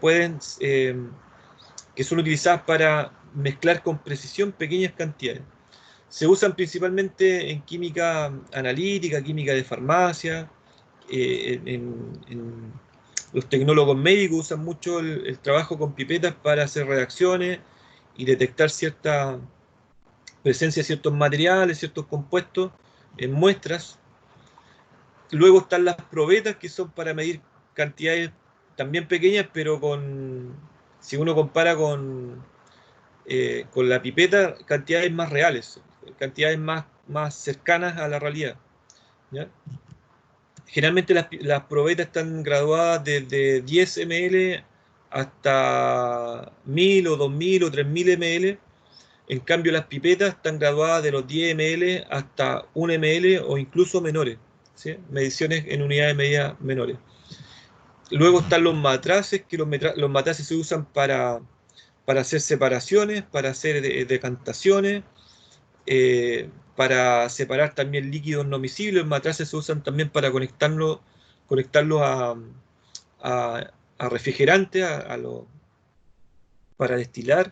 que son utilizadas para mezclar con precisión pequeñas cantidades. Se usan principalmente en química analítica, química de farmacia, los tecnólogos médicos usan mucho el trabajo con pipetas para hacer reacciones y detectar cierta presencia de ciertos materiales, ciertos compuestos en muestras. Luego están las probetas, que son para medir cantidades también pequeñas, pero si uno compara con la pipeta, cantidades más reales, cantidades más cercanas a la realidad, ¿ya? Generalmente las probetas están graduadas desde 10 ml hasta 1000 o 2000 o 3000 ml. En cambio, las pipetas están graduadas de los 10 ml hasta 1 ml o incluso menores, ¿sí? Mediciones en unidades de medida menores. Luego están los matraces, que los matraces se usan para hacer separaciones, para hacer decantaciones, para separar también líquidos no miscibles. Los matraces se usan también para conectarlos a refrigerantes, para destilar.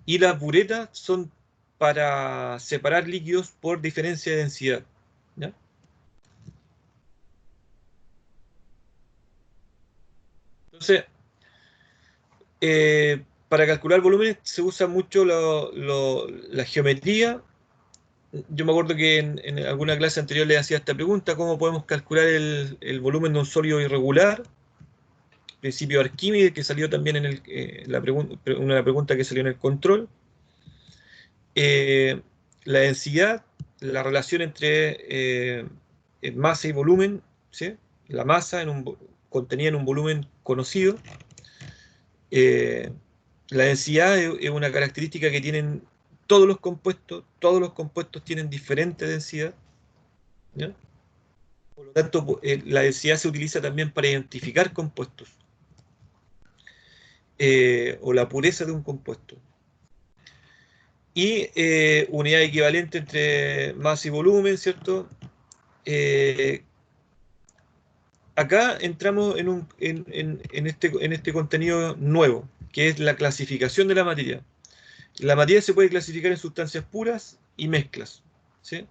Y las buretas son para separar líquidos por diferencia de densidad, ¿ya? Entonces, para calcular volúmenes se usa mucho la geometría. Yo me acuerdo que en alguna clase anterior le hacía esta pregunta: ¿cómo podemos calcular el volumen de un sólido irregular? Principio de Arquímedes, que salió también en una pregunta que salió en el control. La densidad, la relación entre masa y volumen, ¿sí? La masa contenida en un volumen conocido. La densidad es una característica que tienen todos los compuestos tienen diferente densidad, ¿ya? Por lo tanto, la densidad se utiliza también para identificar compuestos, o la pureza de un compuesto. Y unidad equivalente entre masa y volumen, ¿cierto? Acá entramos en este contenido nuevo, que es la clasificación de la materia. La materia se puede clasificar en sustancias puras y mezclas, ¿sí?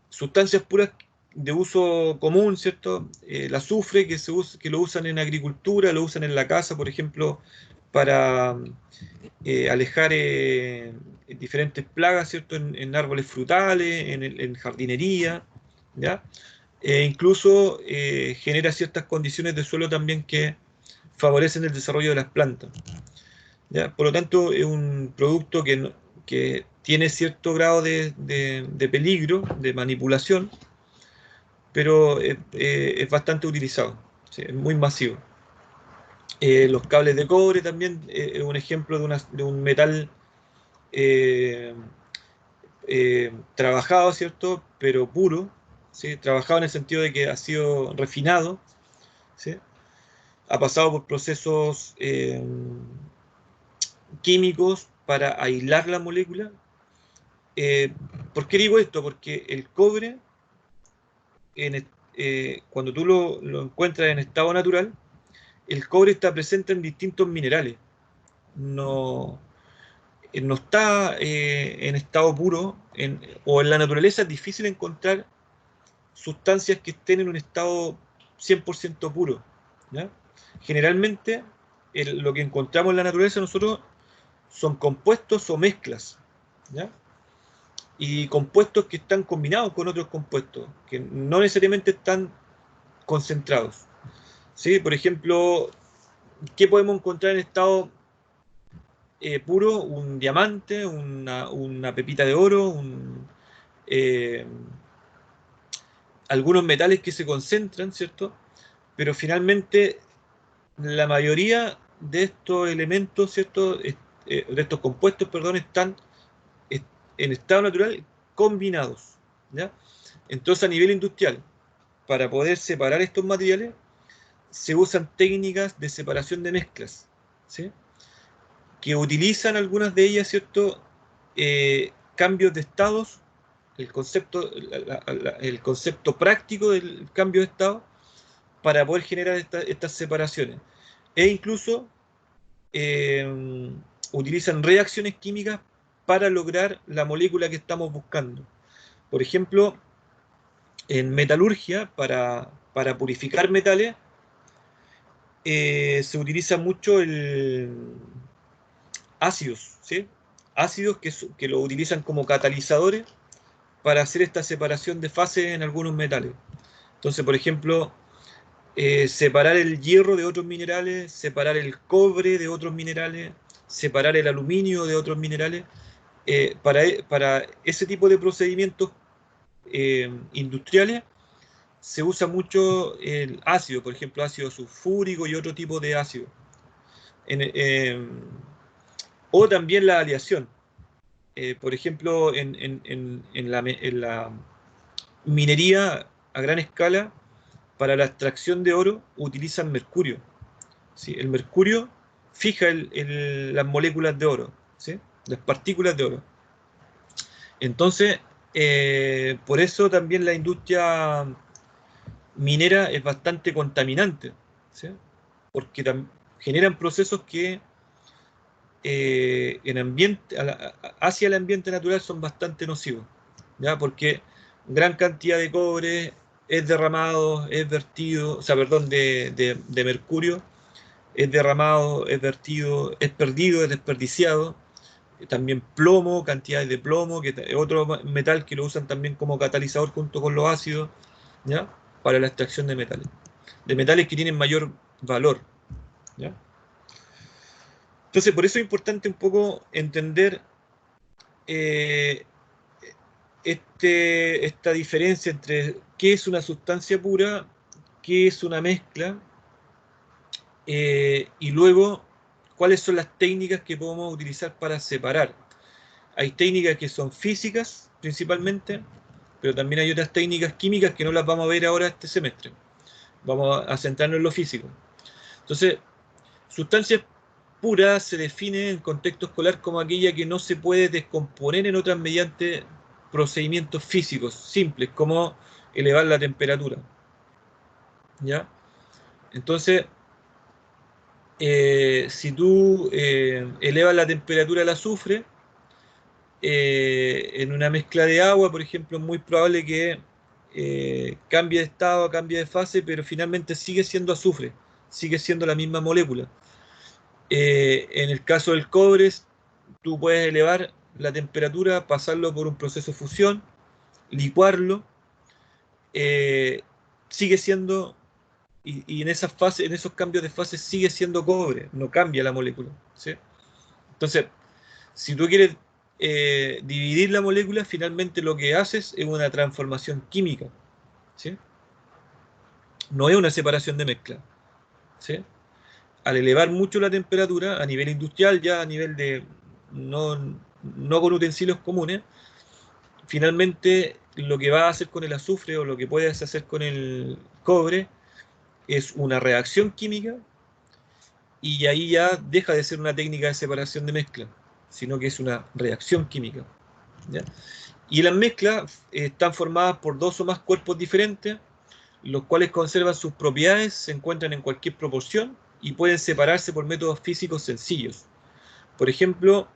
Sustancias puras de uso común, ¿cierto? El azufre, que lo usan en agricultura, lo usan en la casa, por ejemplo, para alejar diferentes plagas, ¿cierto? En árboles frutales, en jardinería, ¿ya? Incluso genera ciertas condiciones de suelo también que favorecen el desarrollo de las plantas, ¿ya? Por lo tanto, es un producto que tiene cierto grado de peligro, de manipulación, pero es bastante utilizado, ¿sí? Es muy masivo. Los cables de cobre también es un ejemplo de un metal trabajado, ¿cierto? Pero puro, ¿sí? Trabajado en el sentido de que ha sido refinado, ¿sí? Ha pasado por procesos químicos para aislar la molécula. ¿Por qué digo esto? Porque el cobre, cuando tú lo encuentras en estado natural, el cobre está presente en distintos minerales. No está en estado puro, o en la naturaleza es difícil encontrar sustancias que estén en un estado 100% puro, ¿ya? Generalmente lo que encontramos en la naturaleza nosotros son compuestos o mezclas, ¿ya? Y compuestos que están combinados con otros compuestos, que no necesariamente están concentrados, ¿sí? Por ejemplo, ¿qué podemos encontrar en estado puro, un diamante, una pepita de oro, eh, algunos metales que se concentran, ¿cierto? Pero finalmente la mayoría de estos elementos, ¿cierto? De estos compuestos, perdón, están en estado natural combinados, ¿ya? Entonces, a nivel industrial, para poder separar estos materiales, se usan técnicas de separación de mezclas, ¿sí? Que utilizan algunas de ellas, ¿cierto? Cambios de estados, el concepto práctico del cambio de estado, para poder generar estas separaciones. E incluso utilizan reacciones químicas para lograr la molécula que estamos buscando. Por ejemplo, en metalurgia, para purificar metales, se utiliza mucho ácidos, ¿sí? Ácidos que lo utilizan como catalizadores para hacer esta separación de fases en algunos metales. Entonces, por ejemplo, separar el hierro de otros minerales, separar el cobre de otros minerales, separar el aluminio de otros minerales. Para ese tipo de procedimientos industriales se usa mucho el ácido, por ejemplo, ácido sulfúrico y otro tipo de ácido. O también la aleación. Por ejemplo, en la minería a gran escala, para la extracción de oro utilizan mercurio, ¿sí? El mercurio fija las moléculas de oro, ¿sí? Las partículas de oro. Entonces, por eso también la industria minera es bastante contaminante, ¿sí? Porque generan procesos que hacia el ambiente natural son bastante nocivos, ¿ya? Porque gran cantidad de cobre es derramado, es vertido, o sea, perdón, de mercurio es derramado, es vertido, es perdido, es desperdiciado. También plomo, cantidades de plomo, que es otro metal que lo usan también como catalizador junto con los ácidos, ¿ya? Para la extracción de metales que tienen mayor valor, ¿ya? Entonces, por eso es importante un poco entender eh, esta diferencia entre qué es una sustancia pura, qué es una mezcla, y luego cuáles son las técnicas que podemos utilizar para separar. Hay técnicas que son físicas principalmente, pero también hay otras técnicas químicas que no las vamos a ver ahora este semestre. Vamos a centrarnos en lo físico. Entonces, sustancias puras se define en contexto escolar como aquella que no se puede descomponer en otras mediante procedimientos físicos simples, como elevar la temperatura, ¿ya? Entonces, si tú elevas la temperatura del azufre, en una mezcla de agua, por ejemplo, es muy probable que cambie de estado, cambie de fase, pero finalmente sigue siendo azufre, sigue siendo la misma molécula. En el caso del cobre, tú puedes elevar la temperatura, pasarlo por un proceso de fusión, licuarlo, sigue siendo, y en esas fases, en esos cambios de fase sigue siendo cobre, no cambia la molécula, ¿sí? Entonces, si tú quieres dividir la molécula, finalmente lo que haces es una transformación química, ¿sí? No es una separación de mezcla, ¿sí? Al elevar mucho la temperatura a nivel industrial, ya a nivel de no con utensilios comunes, finalmente lo que va a hacer con el azufre o lo que puedes hacer con el cobre es una reacción química, y ahí ya deja de ser una técnica de separación de mezcla, sino que es una reacción química, ¿ya? Y las mezclas están formadas por dos o más cuerpos diferentes, los cuales conservan sus propiedades, se encuentran en cualquier proporción y pueden separarse por métodos físicos sencillos. Por ejemplo,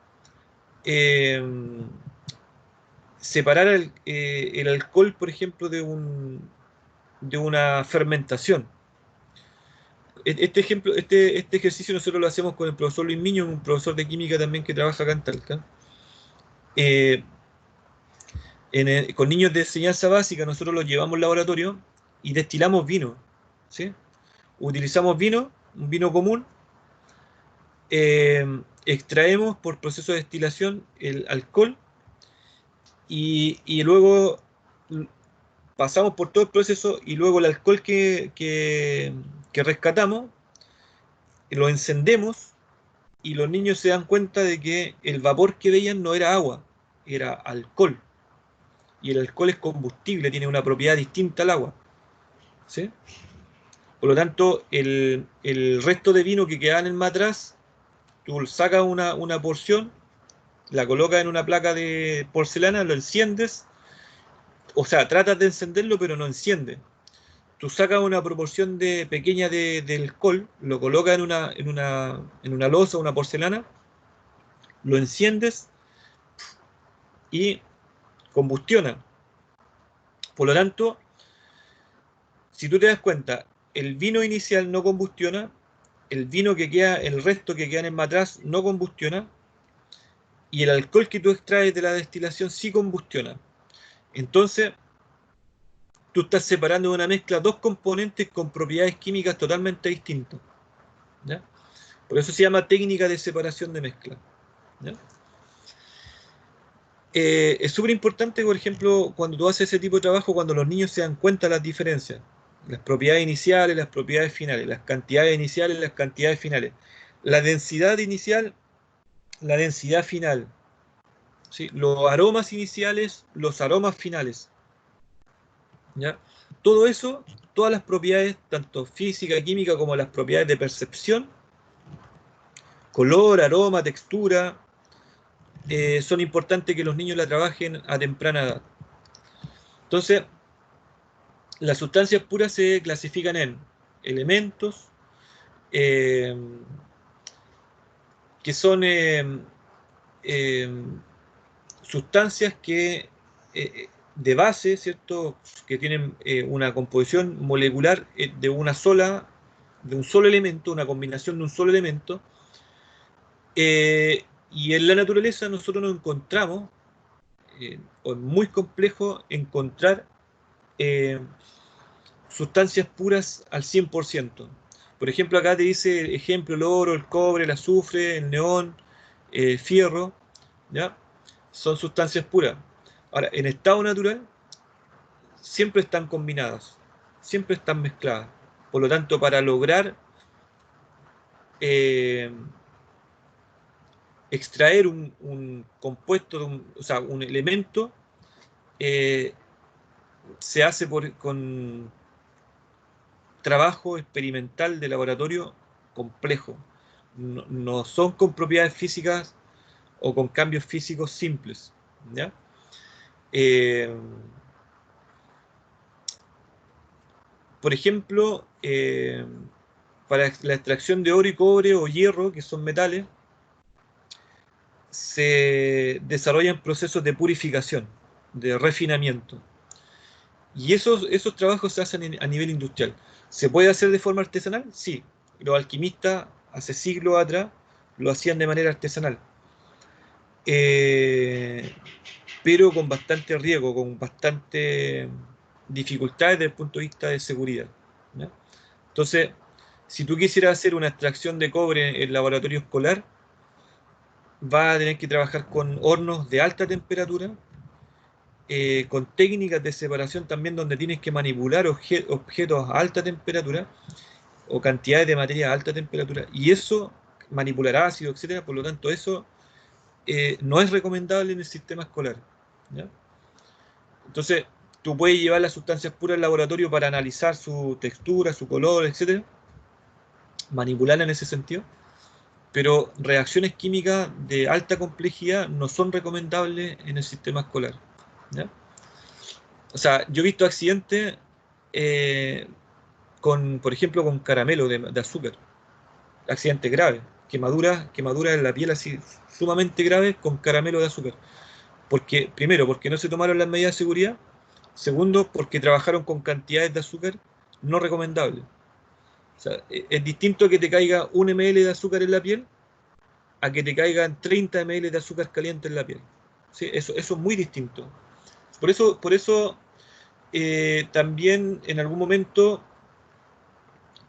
separar el alcohol, por ejemplo, de una fermentación. Este ejercicio nosotros lo hacemos con el profesor Luis Miño, un profesor de química también que trabaja acá en Talca. Con niños de enseñanza básica, nosotros los llevamos al laboratorio y destilamos vino, ¿sí? Utilizamos vino, un vino común, extraemos por proceso de destilación el alcohol y luego pasamos por todo el proceso y luego el alcohol que rescatamos lo encendemos y los niños se dan cuenta de que el vapor que veían no era agua, era alcohol. Y el alcohol es combustible, tiene una propiedad distinta al agua, ¿sí? Por lo tanto, el resto de vino que queda en el matraz, tú sacas una porción, la colocas en una placa de porcelana, lo enciendes, o sea, tratas de encenderlo, pero no enciende. Tú sacas una proporción pequeña de alcohol, lo colocas en una loza, una porcelana, lo enciendes y combustiona. Por lo tanto, si tú te das cuenta, el vino inicial no combustiona, el vino que queda, el resto que queda en el matraz no combustiona, y el alcohol que tú extraes de la destilación sí combustiona. Entonces, tú estás separando de una mezcla dos componentes con propiedades químicas totalmente distintas, ¿ya? Por eso se llama técnica de separación de mezcla, ¿ya? Es súper importante, por ejemplo, cuando tú haces ese tipo de trabajo, cuando los niños se dan cuenta de las diferencias, las propiedades iniciales, las propiedades finales, las cantidades iniciales, las cantidades finales, la densidad inicial, la densidad final, ¿sí? Los aromas iniciales, los aromas finales, ¿ya? Todo eso, todas las propiedades, tanto física, química, como las propiedades de percepción, color, aroma, textura, son importantes que los niños la trabajen a temprana edad. Entonces, las sustancias puras se clasifican en elementos, que son sustancias que de base, ¿cierto? Que tienen una composición molecular de un solo elemento, una combinación de un solo elemento, y en la naturaleza nosotros nos encontramos, o es muy complejo encontrar sustancias puras al 100%. Por ejemplo, acá te dice ejemplo el oro, el cobre, el azufre, el neón, el fierro, ¿ya? Son sustancias puras. Ahora, en estado natural siempre están combinadas, siempre están mezcladas. Por lo tanto, para lograr extraer un compuesto, o sea, un elemento, se hace con trabajo experimental de laboratorio complejo. No son con propiedades físicas o con cambios físicos simples, ¿ya? Por ejemplo, para la extracción de oro y cobre o hierro, que son metales, se desarrollan procesos de purificación, de refinamiento. Y esos trabajos se hacen a nivel industrial. ¿Se puede hacer de forma artesanal? Sí. Los alquimistas hace siglos atrás lo hacían de manera artesanal. Pero con bastante riesgo, con bastante dificultades desde el punto de vista de seguridad, ¿no? Entonces, si tú quisieras hacer una extracción de cobre en laboratorio escolar, vas a tener que trabajar con hornos de alta temperatura, con técnicas de separación también donde tienes que manipular objetos a alta temperatura o cantidades de materia a alta temperatura, y eso, manipular ácido, etcétera. Por lo tanto, eso no es recomendable en el sistema escolar, ¿ya? Entonces, tú puedes llevar las sustancias puras al laboratorio para analizar su textura, su color, etcétera, manipularla en ese sentido, pero reacciones químicas de alta complejidad no son recomendables en el sistema escolar, ¿ya? O sea, yo he visto accidentes por ejemplo, con caramelo de azúcar, accidentes graves, quemaduras en la piel así sumamente graves con caramelo de azúcar. Primero, porque no se tomaron las medidas de seguridad. Segundo, porque trabajaron con cantidades de azúcar no recomendables. O sea, es distinto que te caiga 1 ml de azúcar en la piel a que te caigan 30 ml de azúcar caliente en la piel. ¿Sí? Eso es muy distinto. Por eso también en algún momento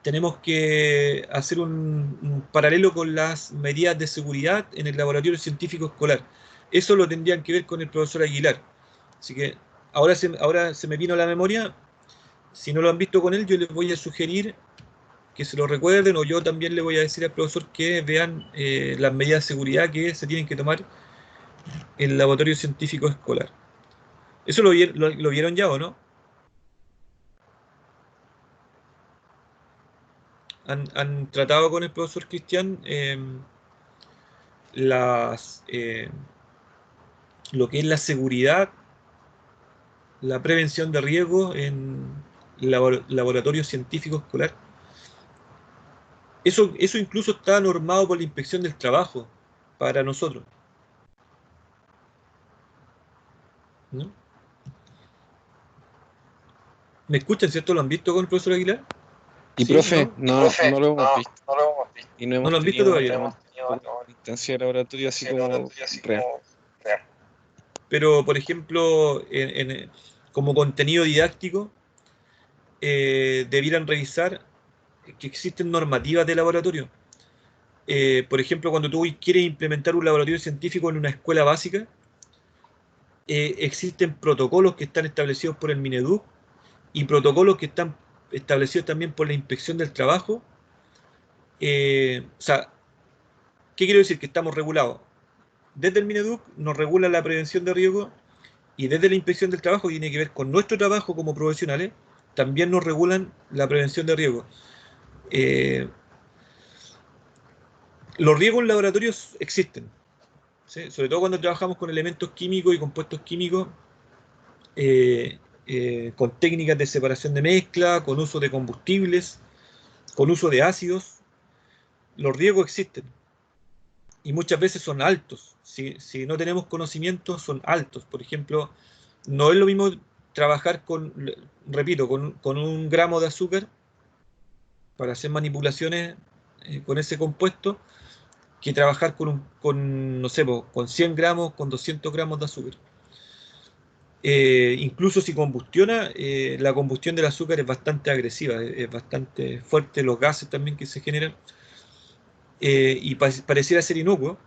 tenemos que hacer un paralelo con las medidas de seguridad en el laboratorio científico escolar. Eso lo tendrían que ver con el profesor Aguilar. Así que ahora se me vino a la memoria. Si no lo han visto con él, yo les voy a sugerir que se lo recuerden, o yo también le voy a decir al profesor que vean las medidas de seguridad que se tienen que tomar en el laboratorio científico escolar. ¿Eso lo vieron ya o no? ¿Han tratado con el profesor Cristian lo que es la seguridad, la prevención de riesgos en laboratorio científico escolar? Eso incluso está normado por la Inspección del Trabajo para nosotros, ¿no? ¿Me escuchan, cierto? ¿Lo han visto con el profesor Aguilar? Y ¿Sí? profe, ¿No? no lo hemos visto. Y no ¿No hemos lo han visto tenido todavía? instancia de laboratorio así como real. Pero, por ejemplo, como contenido didáctico, debieran revisar que existen normativas de laboratorio. Por ejemplo, cuando tú quieres implementar un laboratorio científico en una escuela básica, existen protocolos que están establecidos por el Mineduc y protocolos que están establecidos también por la Inspección del Trabajo. O sea, ¿qué quiero decir? Que estamos regulados. Desde el Mineduc nos regula la prevención de riesgo, y desde la Inspección del Trabajo, que tiene que ver con nuestro trabajo como profesionales, también nos regulan la prevención de riesgo. Los riesgos en laboratorios existen, ¿sí? Sobre todo cuando trabajamos con elementos químicos y compuestos químicos, con técnicas de separación de mezcla, con uso de combustibles, con uso de ácidos. Los riesgos existen y muchas veces son altos. Si no tenemos conocimiento, son altos. Por ejemplo, no es lo mismo trabajar repito, con un gramo de azúcar para hacer manipulaciones con ese compuesto, que trabajar no sé, con 100 gramos, con 200 gramos de azúcar. Incluso si combustiona, la combustión del azúcar es bastante agresiva, es bastante fuerte, los gases también que se generan, y pareciera ser inocuo.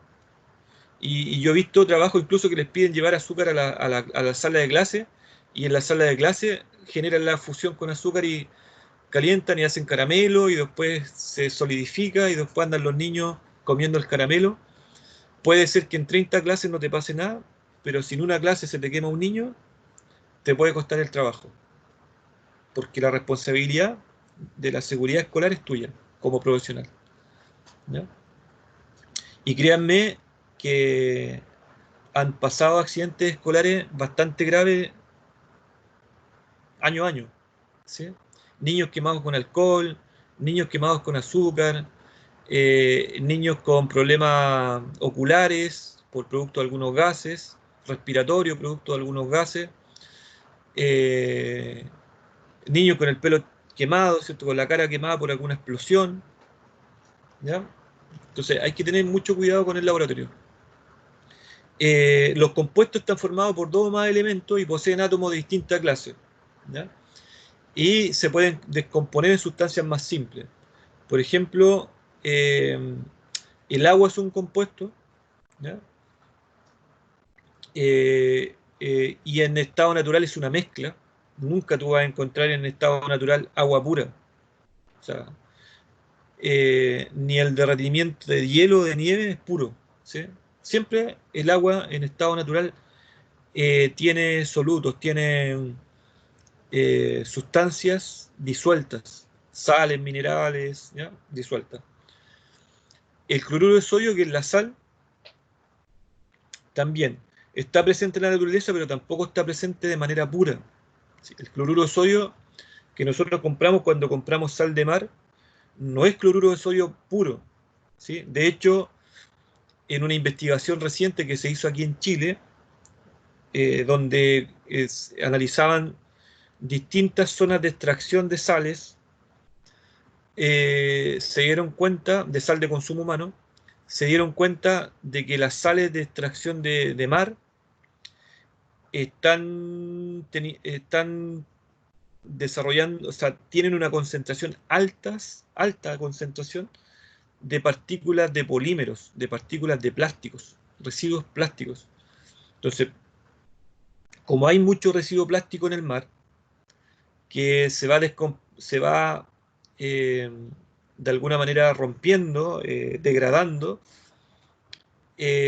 Y yo he visto trabajos incluso que les piden llevar azúcar a la sala de clase, y en la sala de clase generan la fusión con azúcar y calientan y hacen caramelo, y después se solidifica y después andan los niños comiendo el caramelo. Puede ser que en 30 clases no te pase nada, pero si en una clase se te quema un niño, te puede costar el trabajo, porque la responsabilidad de la seguridad escolar es tuya como profesional, ¿ya? Y créanme que han pasado accidentes escolares bastante graves año a año, ¿sí? Niños quemados con alcohol, niños quemados con azúcar, niños con problemas oculares por producto de algunos gases, respiratorios producto de algunos gases, eh, niños con el pelo quemado, ¿cierto? Con la cara quemada por alguna explosión, ¿ya? Entonces hay que tener mucho cuidado con el laboratorio. Los compuestos están formados por dos o más elementos y poseen átomos de distinta clase, ¿ya? Y se pueden descomponer en sustancias más simples. Por ejemplo, el agua es un compuesto, ¿ya? Y en estado natural es una mezcla. Nunca tú vas a encontrar en estado natural agua pura. O sea, ni el derretimiento de hielo o de nieve es puro, ¿sí? Siempre el agua en estado natural tiene solutos, tiene sustancias disueltas, sales, minerales, ¿ya? Disueltas. El cloruro de sodio, que es la sal, también está presente en la naturaleza, pero tampoco está presente de manera pura. ¿Sí? El cloruro de sodio que nosotros compramos cuando compramos sal de mar no es cloruro de sodio puro, ¿sí? De hecho, en una investigación reciente que se hizo aquí en Chile, donde analizaban distintas zonas de extracción de sales, se dieron cuenta, de sal de consumo humano, se dieron cuenta de que las sales de extracción de mar están desarrollando, o sea, tienen una concentración alta concentración de partículas de polímeros, de partículas de plásticos, residuos plásticos. Entonces, como hay mucho residuo plástico en el mar, que se va de alguna manera rompiendo, degradando,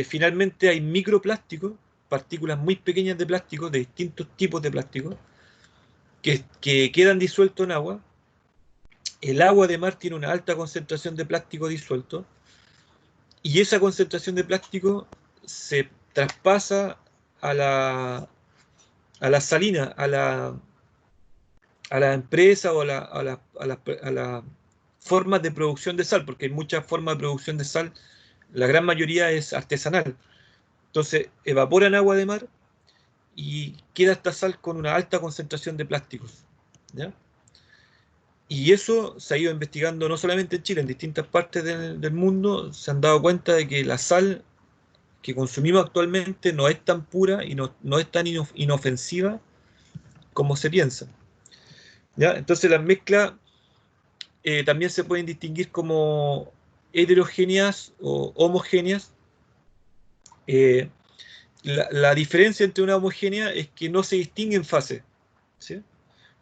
finalmente hay microplásticos, partículas muy pequeñas de plástico, de distintos tipos de plástico, que quedan disueltos en agua. El agua de mar tiene una alta concentración de plástico disuelto, y esa concentración de plástico se traspasa a la salina, a la empresa o a la formas de producción de sal, porque hay muchas formas de producción de sal, la gran mayoría es artesanal. Entonces evaporan agua de mar y queda esta sal con una alta concentración de plásticos, ¿ya? Y eso se ha ido investigando no solamente en Chile, en distintas partes del mundo se han dado cuenta de que la sal que consumimos actualmente no es tan pura y no es tan inofensiva como se piensa, ¿ya? Entonces las mezclas también se pueden distinguir como heterogéneas o homogéneas. La diferencia entre una homogénea es que no se distingue en fase, ¿sí?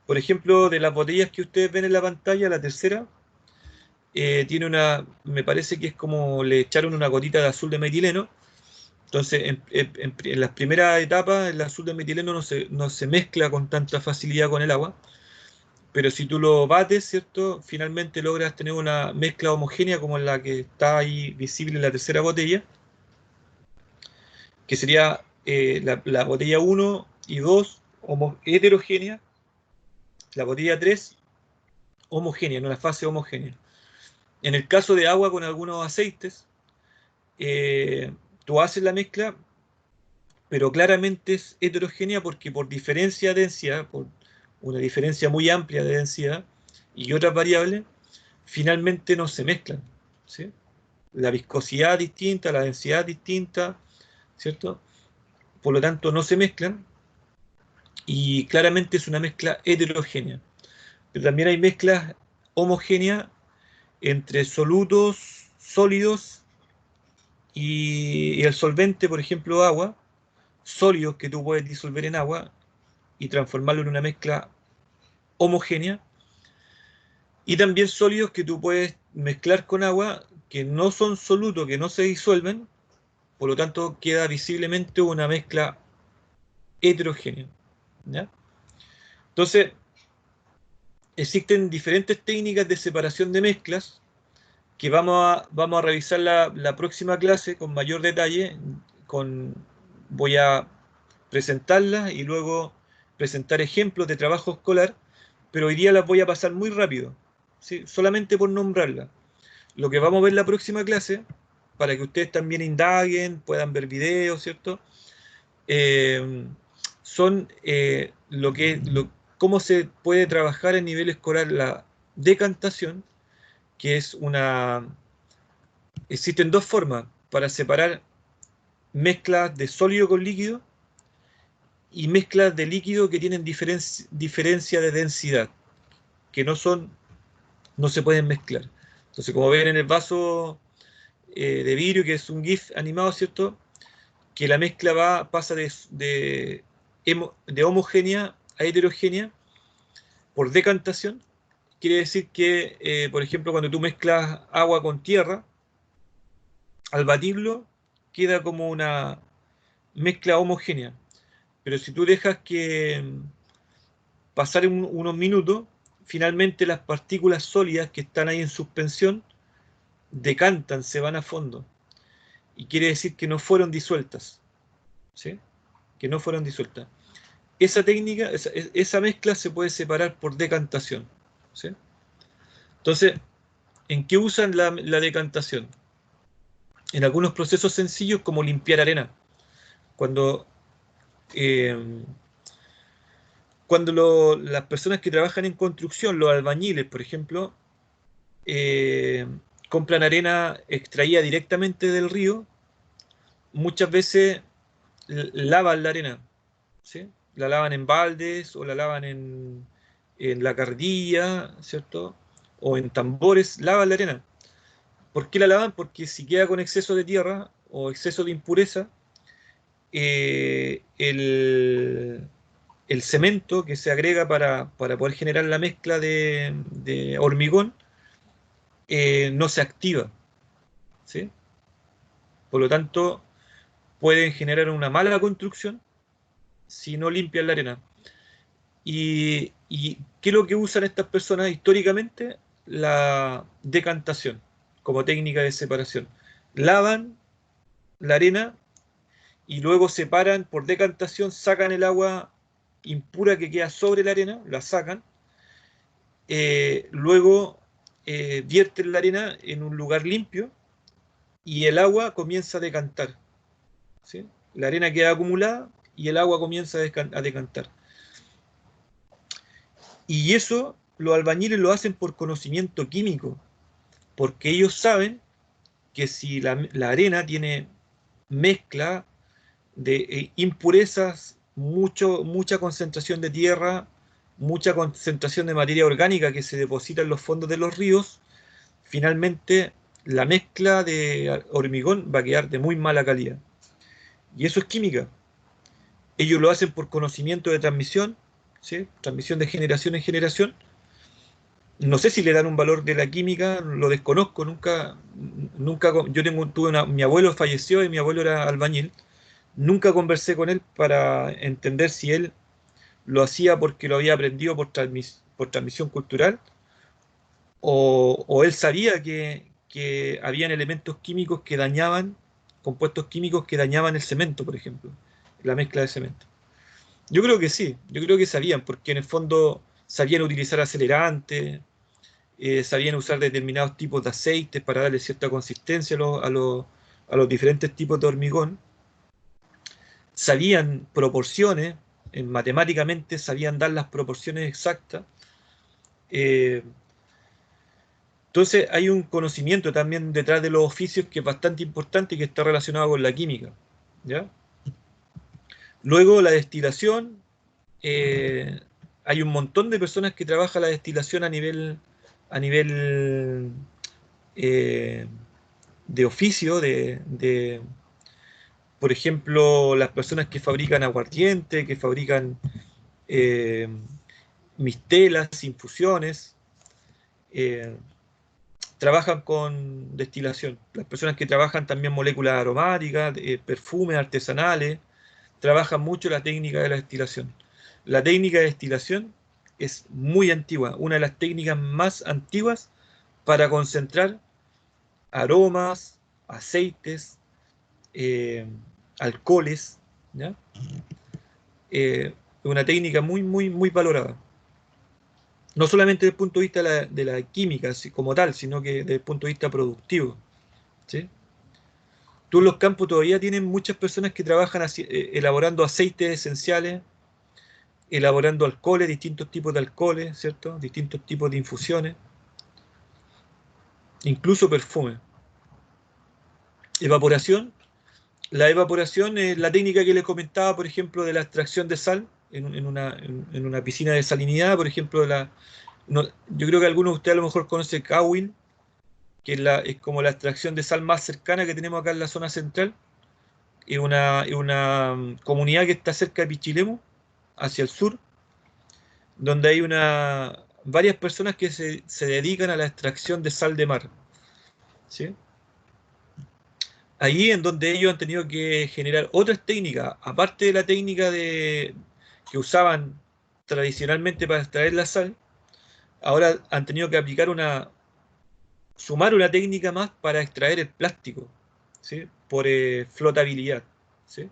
Por ejemplo, de las botellas que ustedes ven en la pantalla, la tercera tiene me parece que es como le echaron una gotita de azul de metileno. Entonces, en las primeras etapas, el azul de metileno no se mezcla con tanta facilidad con el agua, pero si tú lo bates, ¿cierto? Finalmente logras tener una mezcla homogénea como la que está ahí visible en la tercera botella, que sería la botella 1 y 2 heterogénea, la botella 3 homogénea, en una fase homogénea. En el caso de agua con algunos aceites, tú haces la mezcla, pero claramente es heterogénea porque por diferencia de densidad, por una diferencia muy amplia de densidad y otras variables, finalmente no se mezclan, ¿sí? La viscosidad distinta, la densidad distinta, ¿cierto? Por lo tanto, no se mezclan y claramente es una mezcla heterogénea. Pero también hay mezclas homogéneas entre solutos, sólidos y el solvente, por ejemplo, agua, sólidos que tú puedes disolver en agua y transformarlo en una mezcla homogénea, y también sólidos que tú puedes mezclar con agua que no son solutos, que no se disuelven, por lo tanto queda visiblemente una mezcla heterogénea, ¿ya? Entonces, existen diferentes técnicas de separación de mezclas que vamos a revisar la próxima clase con mayor detalle. Voy a presentarlas y luego presentar ejemplos de trabajo escolar, pero hoy día las voy a pasar muy rápido, ¿sí? Solamente por nombrarlas. Lo que vamos a ver en la próxima clase, para que ustedes también indaguen, puedan ver videos, ¿cierto? Son cómo se puede trabajar a nivel escolar la decantación, que es existen dos formas para separar mezclas de sólido con líquido y mezclas de líquido que tienen diferencia de densidad, que no se pueden mezclar. Entonces, como ven en el vaso de vidrio, que es un GIF animado, ¿cierto? Que la mezcla pasa de homogénea a heterogénea por decantación. Quiere decir que, por ejemplo, cuando tú mezclas agua con tierra, al batirlo queda como una mezcla homogénea. Pero si tú dejas que pasar unos minutos, finalmente las partículas sólidas que están ahí en suspensión decantan, se van a fondo. Y quiere decir que no fueron disueltas, ¿sí? Que no fueron disueltas. Esa técnica, esa mezcla se puede separar por decantación, ¿sí? Entonces, ¿en qué usan la decantación? En algunos procesos sencillos como limpiar arena. Cuando las personas que trabajan en construcción, los albañiles, por ejemplo, compran arena extraída directamente del río, muchas veces lavan la arena, ¿sí? La lavan en baldes o la lavan en la carrilla, ¿cierto? O en tambores, lavan la arena. ¿Por qué la lavan? Porque si queda con exceso de tierra o exceso de impureza, el cemento que se agrega para poder generar la mezcla de hormigón no se activa, ¿sí? Por lo tanto, pueden generar una mala construcción si no limpian la arena. ¿Y qué es lo que usan estas personas históricamente? La decantación como técnica de separación. Lavan la arena y luego separan por decantación, sacan el agua impura que queda sobre la arena, la sacan, luego vierten la arena en un lugar limpio y el agua comienza a decantar, ¿sí? La arena queda acumulada y el agua comienza a decantar. Y eso los albañiles lo hacen por conocimiento químico, porque ellos saben que si la arena tiene mezcla de impurezas, mucha concentración de tierra, mucha concentración de materia orgánica que se deposita en los fondos de los ríos, finalmente la mezcla de hormigón va a quedar de muy mala calidad. Y eso es química. Ellos lo hacen por conocimiento de transmisión, ¿sí? Transmisión de generación en generación. No sé si le dan un valor de la química, lo desconozco, nunca, mi abuelo falleció y mi abuelo era albañil. Nunca conversé con él para entender si él lo hacía porque lo había aprendido por transmisión cultural o él sabía que habían elementos químicos que dañaban, compuestos químicos que dañaban el cemento, por ejemplo, la mezcla de cemento. Yo creo que sí, yo creo que sabían, porque en el fondo sabían utilizar acelerantes, sabían usar determinados tipos de aceites para darle cierta consistencia a los diferentes tipos de hormigón. Sabían proporciones, matemáticamente sabían dar las proporciones exactas. Entonces hay un conocimiento también detrás de los oficios que es bastante importante y que está relacionado con la química, ¿ya? Luego la destilación, hay un montón de personas que trabajan la destilación a nivel de oficio, por ejemplo, las personas que fabrican aguardiente, que fabrican eh, mistelas, infusiones, trabajan con destilación. Las personas que trabajan también moléculas aromáticas, perfumes artesanales, trabajan mucho la técnica de la destilación. La técnica de destilación es muy antigua, una de las técnicas más antiguas para concentrar aromas, aceites, alcoholes, ¿ya? Una técnica muy valorada. No solamente desde el punto de vista de la química como tal, sino que desde el punto de vista productivo, ¿sí? Tú en los campos todavía tienen muchas personas que trabajan elaborando aceites esenciales, elaborando alcoholes, distintos tipos de alcoholes, ¿cierto? Distintos tipos de infusiones, incluso perfumes. Evaporación. La evaporación es la técnica que les comentaba, por ejemplo, de la extracción de sal en una piscina de salinidad, por ejemplo, yo creo que algunos de ustedes a lo mejor conocen Cowin, que es como la extracción de sal más cercana que tenemos acá en la zona central. Es una comunidad que está cerca de Pichilemu, hacia el sur, donde hay varias personas que se dedican a la extracción de sal de mar, ¿sí? Ahí en donde ellos han tenido que generar otras técnicas, aparte de la técnica que usaban tradicionalmente para extraer la sal, ahora han tenido que sumar una técnica más para extraer el plástico, ¿sí? Por flotabilidad, ¿sí?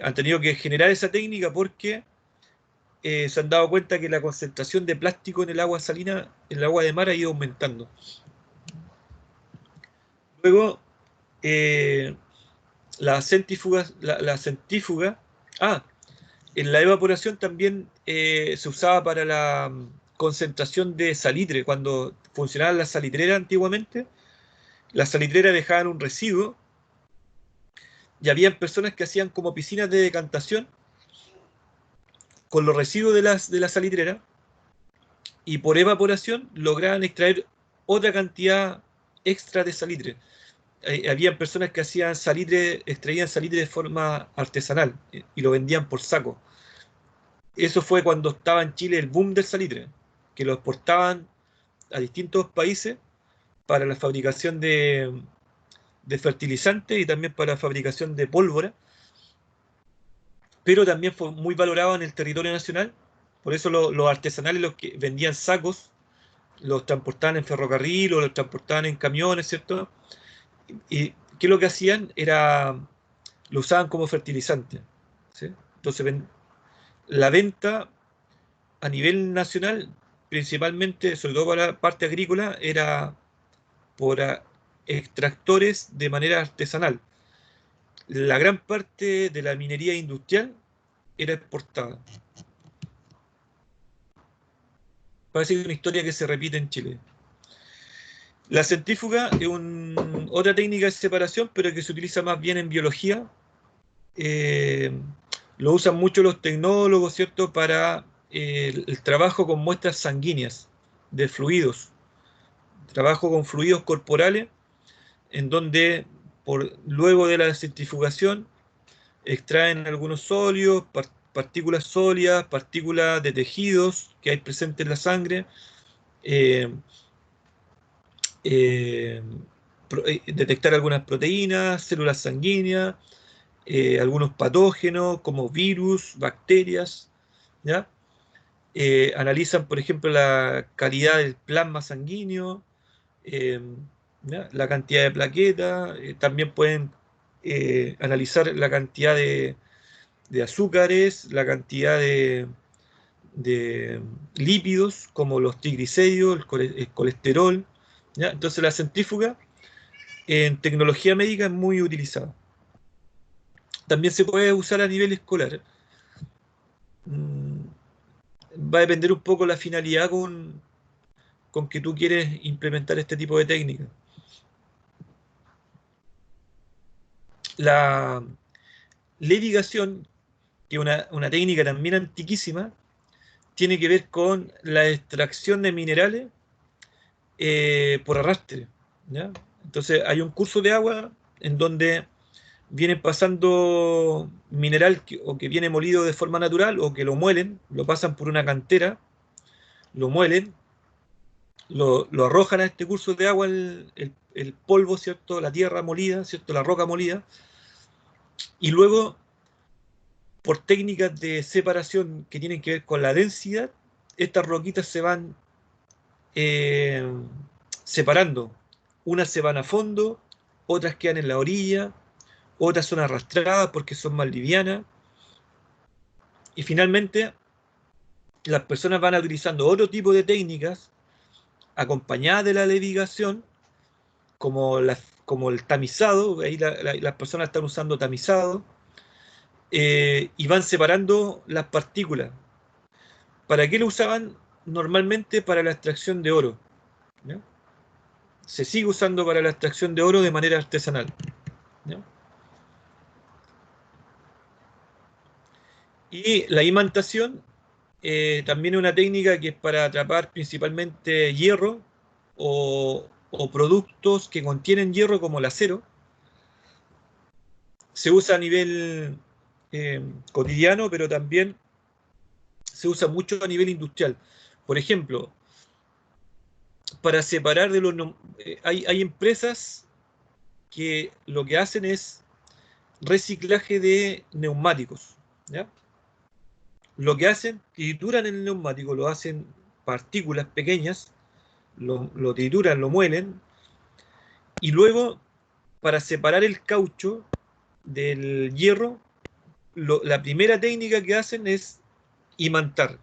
Han tenido que generar esa técnica porque se han dado cuenta que la concentración de plástico en el agua salina, en el agua de mar, ha ido aumentando. Luego, la centrífuga, en la evaporación también se usaba para la concentración de salitre. Cuando funcionaban las salitreras antiguamente, las salitreras dejaban un residuo y habían personas que hacían como piscinas de decantación con los residuos de la salitrera, y por evaporación lograban extraer otra cantidad extra de salitre. Había personas que hacían salitre, extraían salitre de forma artesanal y lo vendían por saco. Eso fue cuando estaba en Chile el boom del salitre, que lo exportaban a distintos países para la fabricación de fertilizantes y también para la fabricación de pólvora, pero también fue muy valorado en el territorio nacional. Por eso los artesanales, los que vendían sacos, los transportaban en ferrocarril o los transportaban en camiones, ¿cierto? Y ¿qué es lo que hacían? Lo usaban como fertilizante, ¿sí? Entonces, la venta a nivel nacional, principalmente, sobre todo para la parte agrícola, era por extractores de manera artesanal. La gran parte de la minería industrial era exportada. Parece que es una historia que se repite en Chile. La centrífuga es otra técnica de separación, pero que se utiliza más bien en biología. Lo usan mucho los tecnólogos, ¿cierto?, para el trabajo con muestras sanguíneas de fluidos. Trabajo con fluidos corporales, en donde luego de la centrifugación extraen algunos sólidos, partículas sólidas, partículas de tejidos que hay presentes en la sangre, detectar algunas proteínas, células sanguíneas, algunos patógenos como virus, bacterias, ¿ya? Analizan, por ejemplo, la calidad del plasma sanguíneo, ¿ya?, la cantidad de plaquetas, también pueden analizar la cantidad de azúcares, la cantidad de lípidos, como los triglicéridos, el colesterol, ¿ya? Entonces la centrífuga en tecnología médica es muy utilizada. También se puede usar a nivel escolar. Va a depender un poco la finalidad con que tú quieres implementar este tipo de técnica. La levigación, que es una técnica también antiquísima, tiene que ver con la extracción de minerales por arrastre, ¿ya? Entonces hay un curso de agua en donde vienen pasando mineral que viene molido de forma natural o que lo muelen, lo pasan por una cantera, lo muelen, lo arrojan a este curso de agua, el polvo, ¿cierto?, la tierra molida, ¿cierto?, la roca molida, y luego, por técnicas de separación que tienen que ver con la densidad, estas roquitas se van separando. Unas se van a fondo, otras quedan en la orilla, otras son arrastradas porque son más livianas, y finalmente las personas van utilizando otro tipo de técnicas acompañadas de la levigación, como el tamizado. Ahí las personas están usando tamizado, y van separando las partículas. ¿Para qué lo usaban? Normalmente para la extracción de oro, ¿ya? Se sigue usando para la extracción de oro de manera artesanal, ¿ya? Y la imantación también es una técnica que es para atrapar principalmente hierro o productos que contienen hierro, como el acero. Se usa a nivel cotidiano, pero también se usa mucho a nivel industrial. Por ejemplo, para separar de los... hay empresas que lo que hacen es reciclaje de neumáticos, ¿ya? Lo que hacen, trituran el neumático, lo hacen partículas pequeñas, lo trituran, lo muelen, y luego, para separar el caucho del hierro, la primera técnica que hacen es imantar.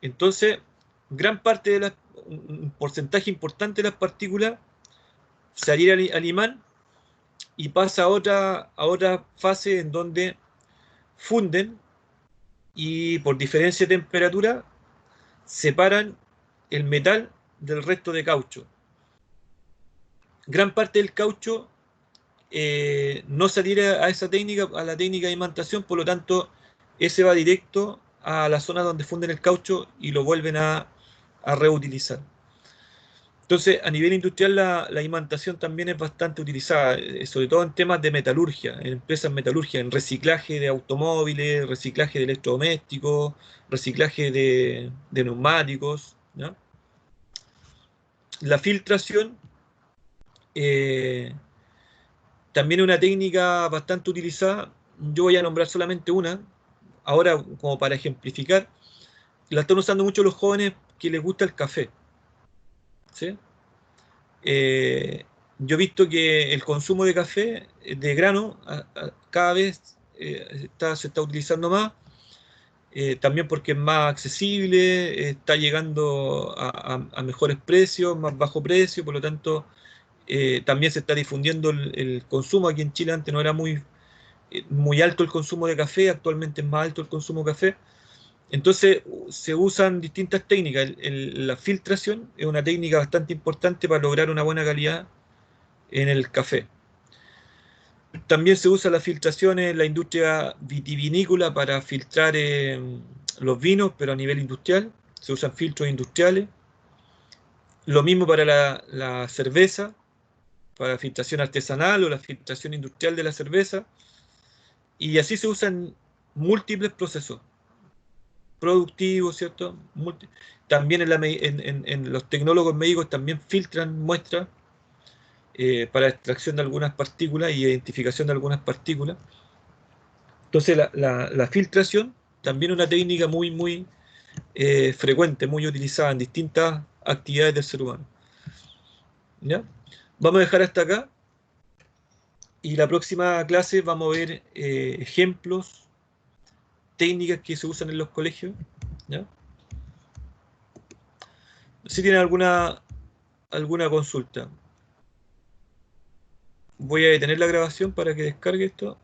Entonces, gran parte de un porcentaje importante de las partículas se adhiere al imán y pasa a otra fase en donde funden, y por diferencia de temperatura separan el metal del resto de caucho. Gran parte del caucho no se adhiere a esa técnica, a la técnica de imantación, por lo tanto ese va directo a la zona donde funden el caucho y lo vuelven a reutilizar. Entonces, a nivel industrial, la imantación también es bastante utilizada, sobre todo en temas de metalurgia, en empresas metalurgia, en reciclaje de automóviles, reciclaje de electrodomésticos, reciclaje de neumáticos, ¿no? La filtración también es una técnica bastante utilizada. Yo voy a nombrar solamente una, ahora como para ejemplificar. La están usando mucho los jóvenes que les gusta el café, ¿sí? Yo he visto que el consumo de café de grano cada vez se está utilizando más, también porque es más accesible, está llegando a mejores precios, más bajo precio, por lo tanto también se está difundiendo el consumo. Aquí en Chile antes no era muy alto el consumo de café, actualmente es más alto el consumo de café. Entonces se usan distintas técnicas. La filtración es una técnica bastante importante para lograr una buena calidad en el café. También se usa la filtración en la industria vitivinícola para filtrar los vinos, pero a nivel industrial. Se usan filtros industriales. Lo mismo para la cerveza, para filtración artesanal o la filtración industrial de la cerveza. Y así se usan múltiples procesos productivos, ¿cierto? También en los tecnólogos médicos también filtran muestras para extracción de algunas partículas y identificación de algunas partículas. Entonces la filtración también es una técnica muy frecuente, muy utilizada en distintas actividades del ser humano. ¿Ya? Vamos a dejar hasta acá y la próxima clase vamos a ver ejemplos, técnicas que se usan en los colegios. ¿Ya? Si tienen alguna consulta. Voy a detener la grabación para que descargue esto.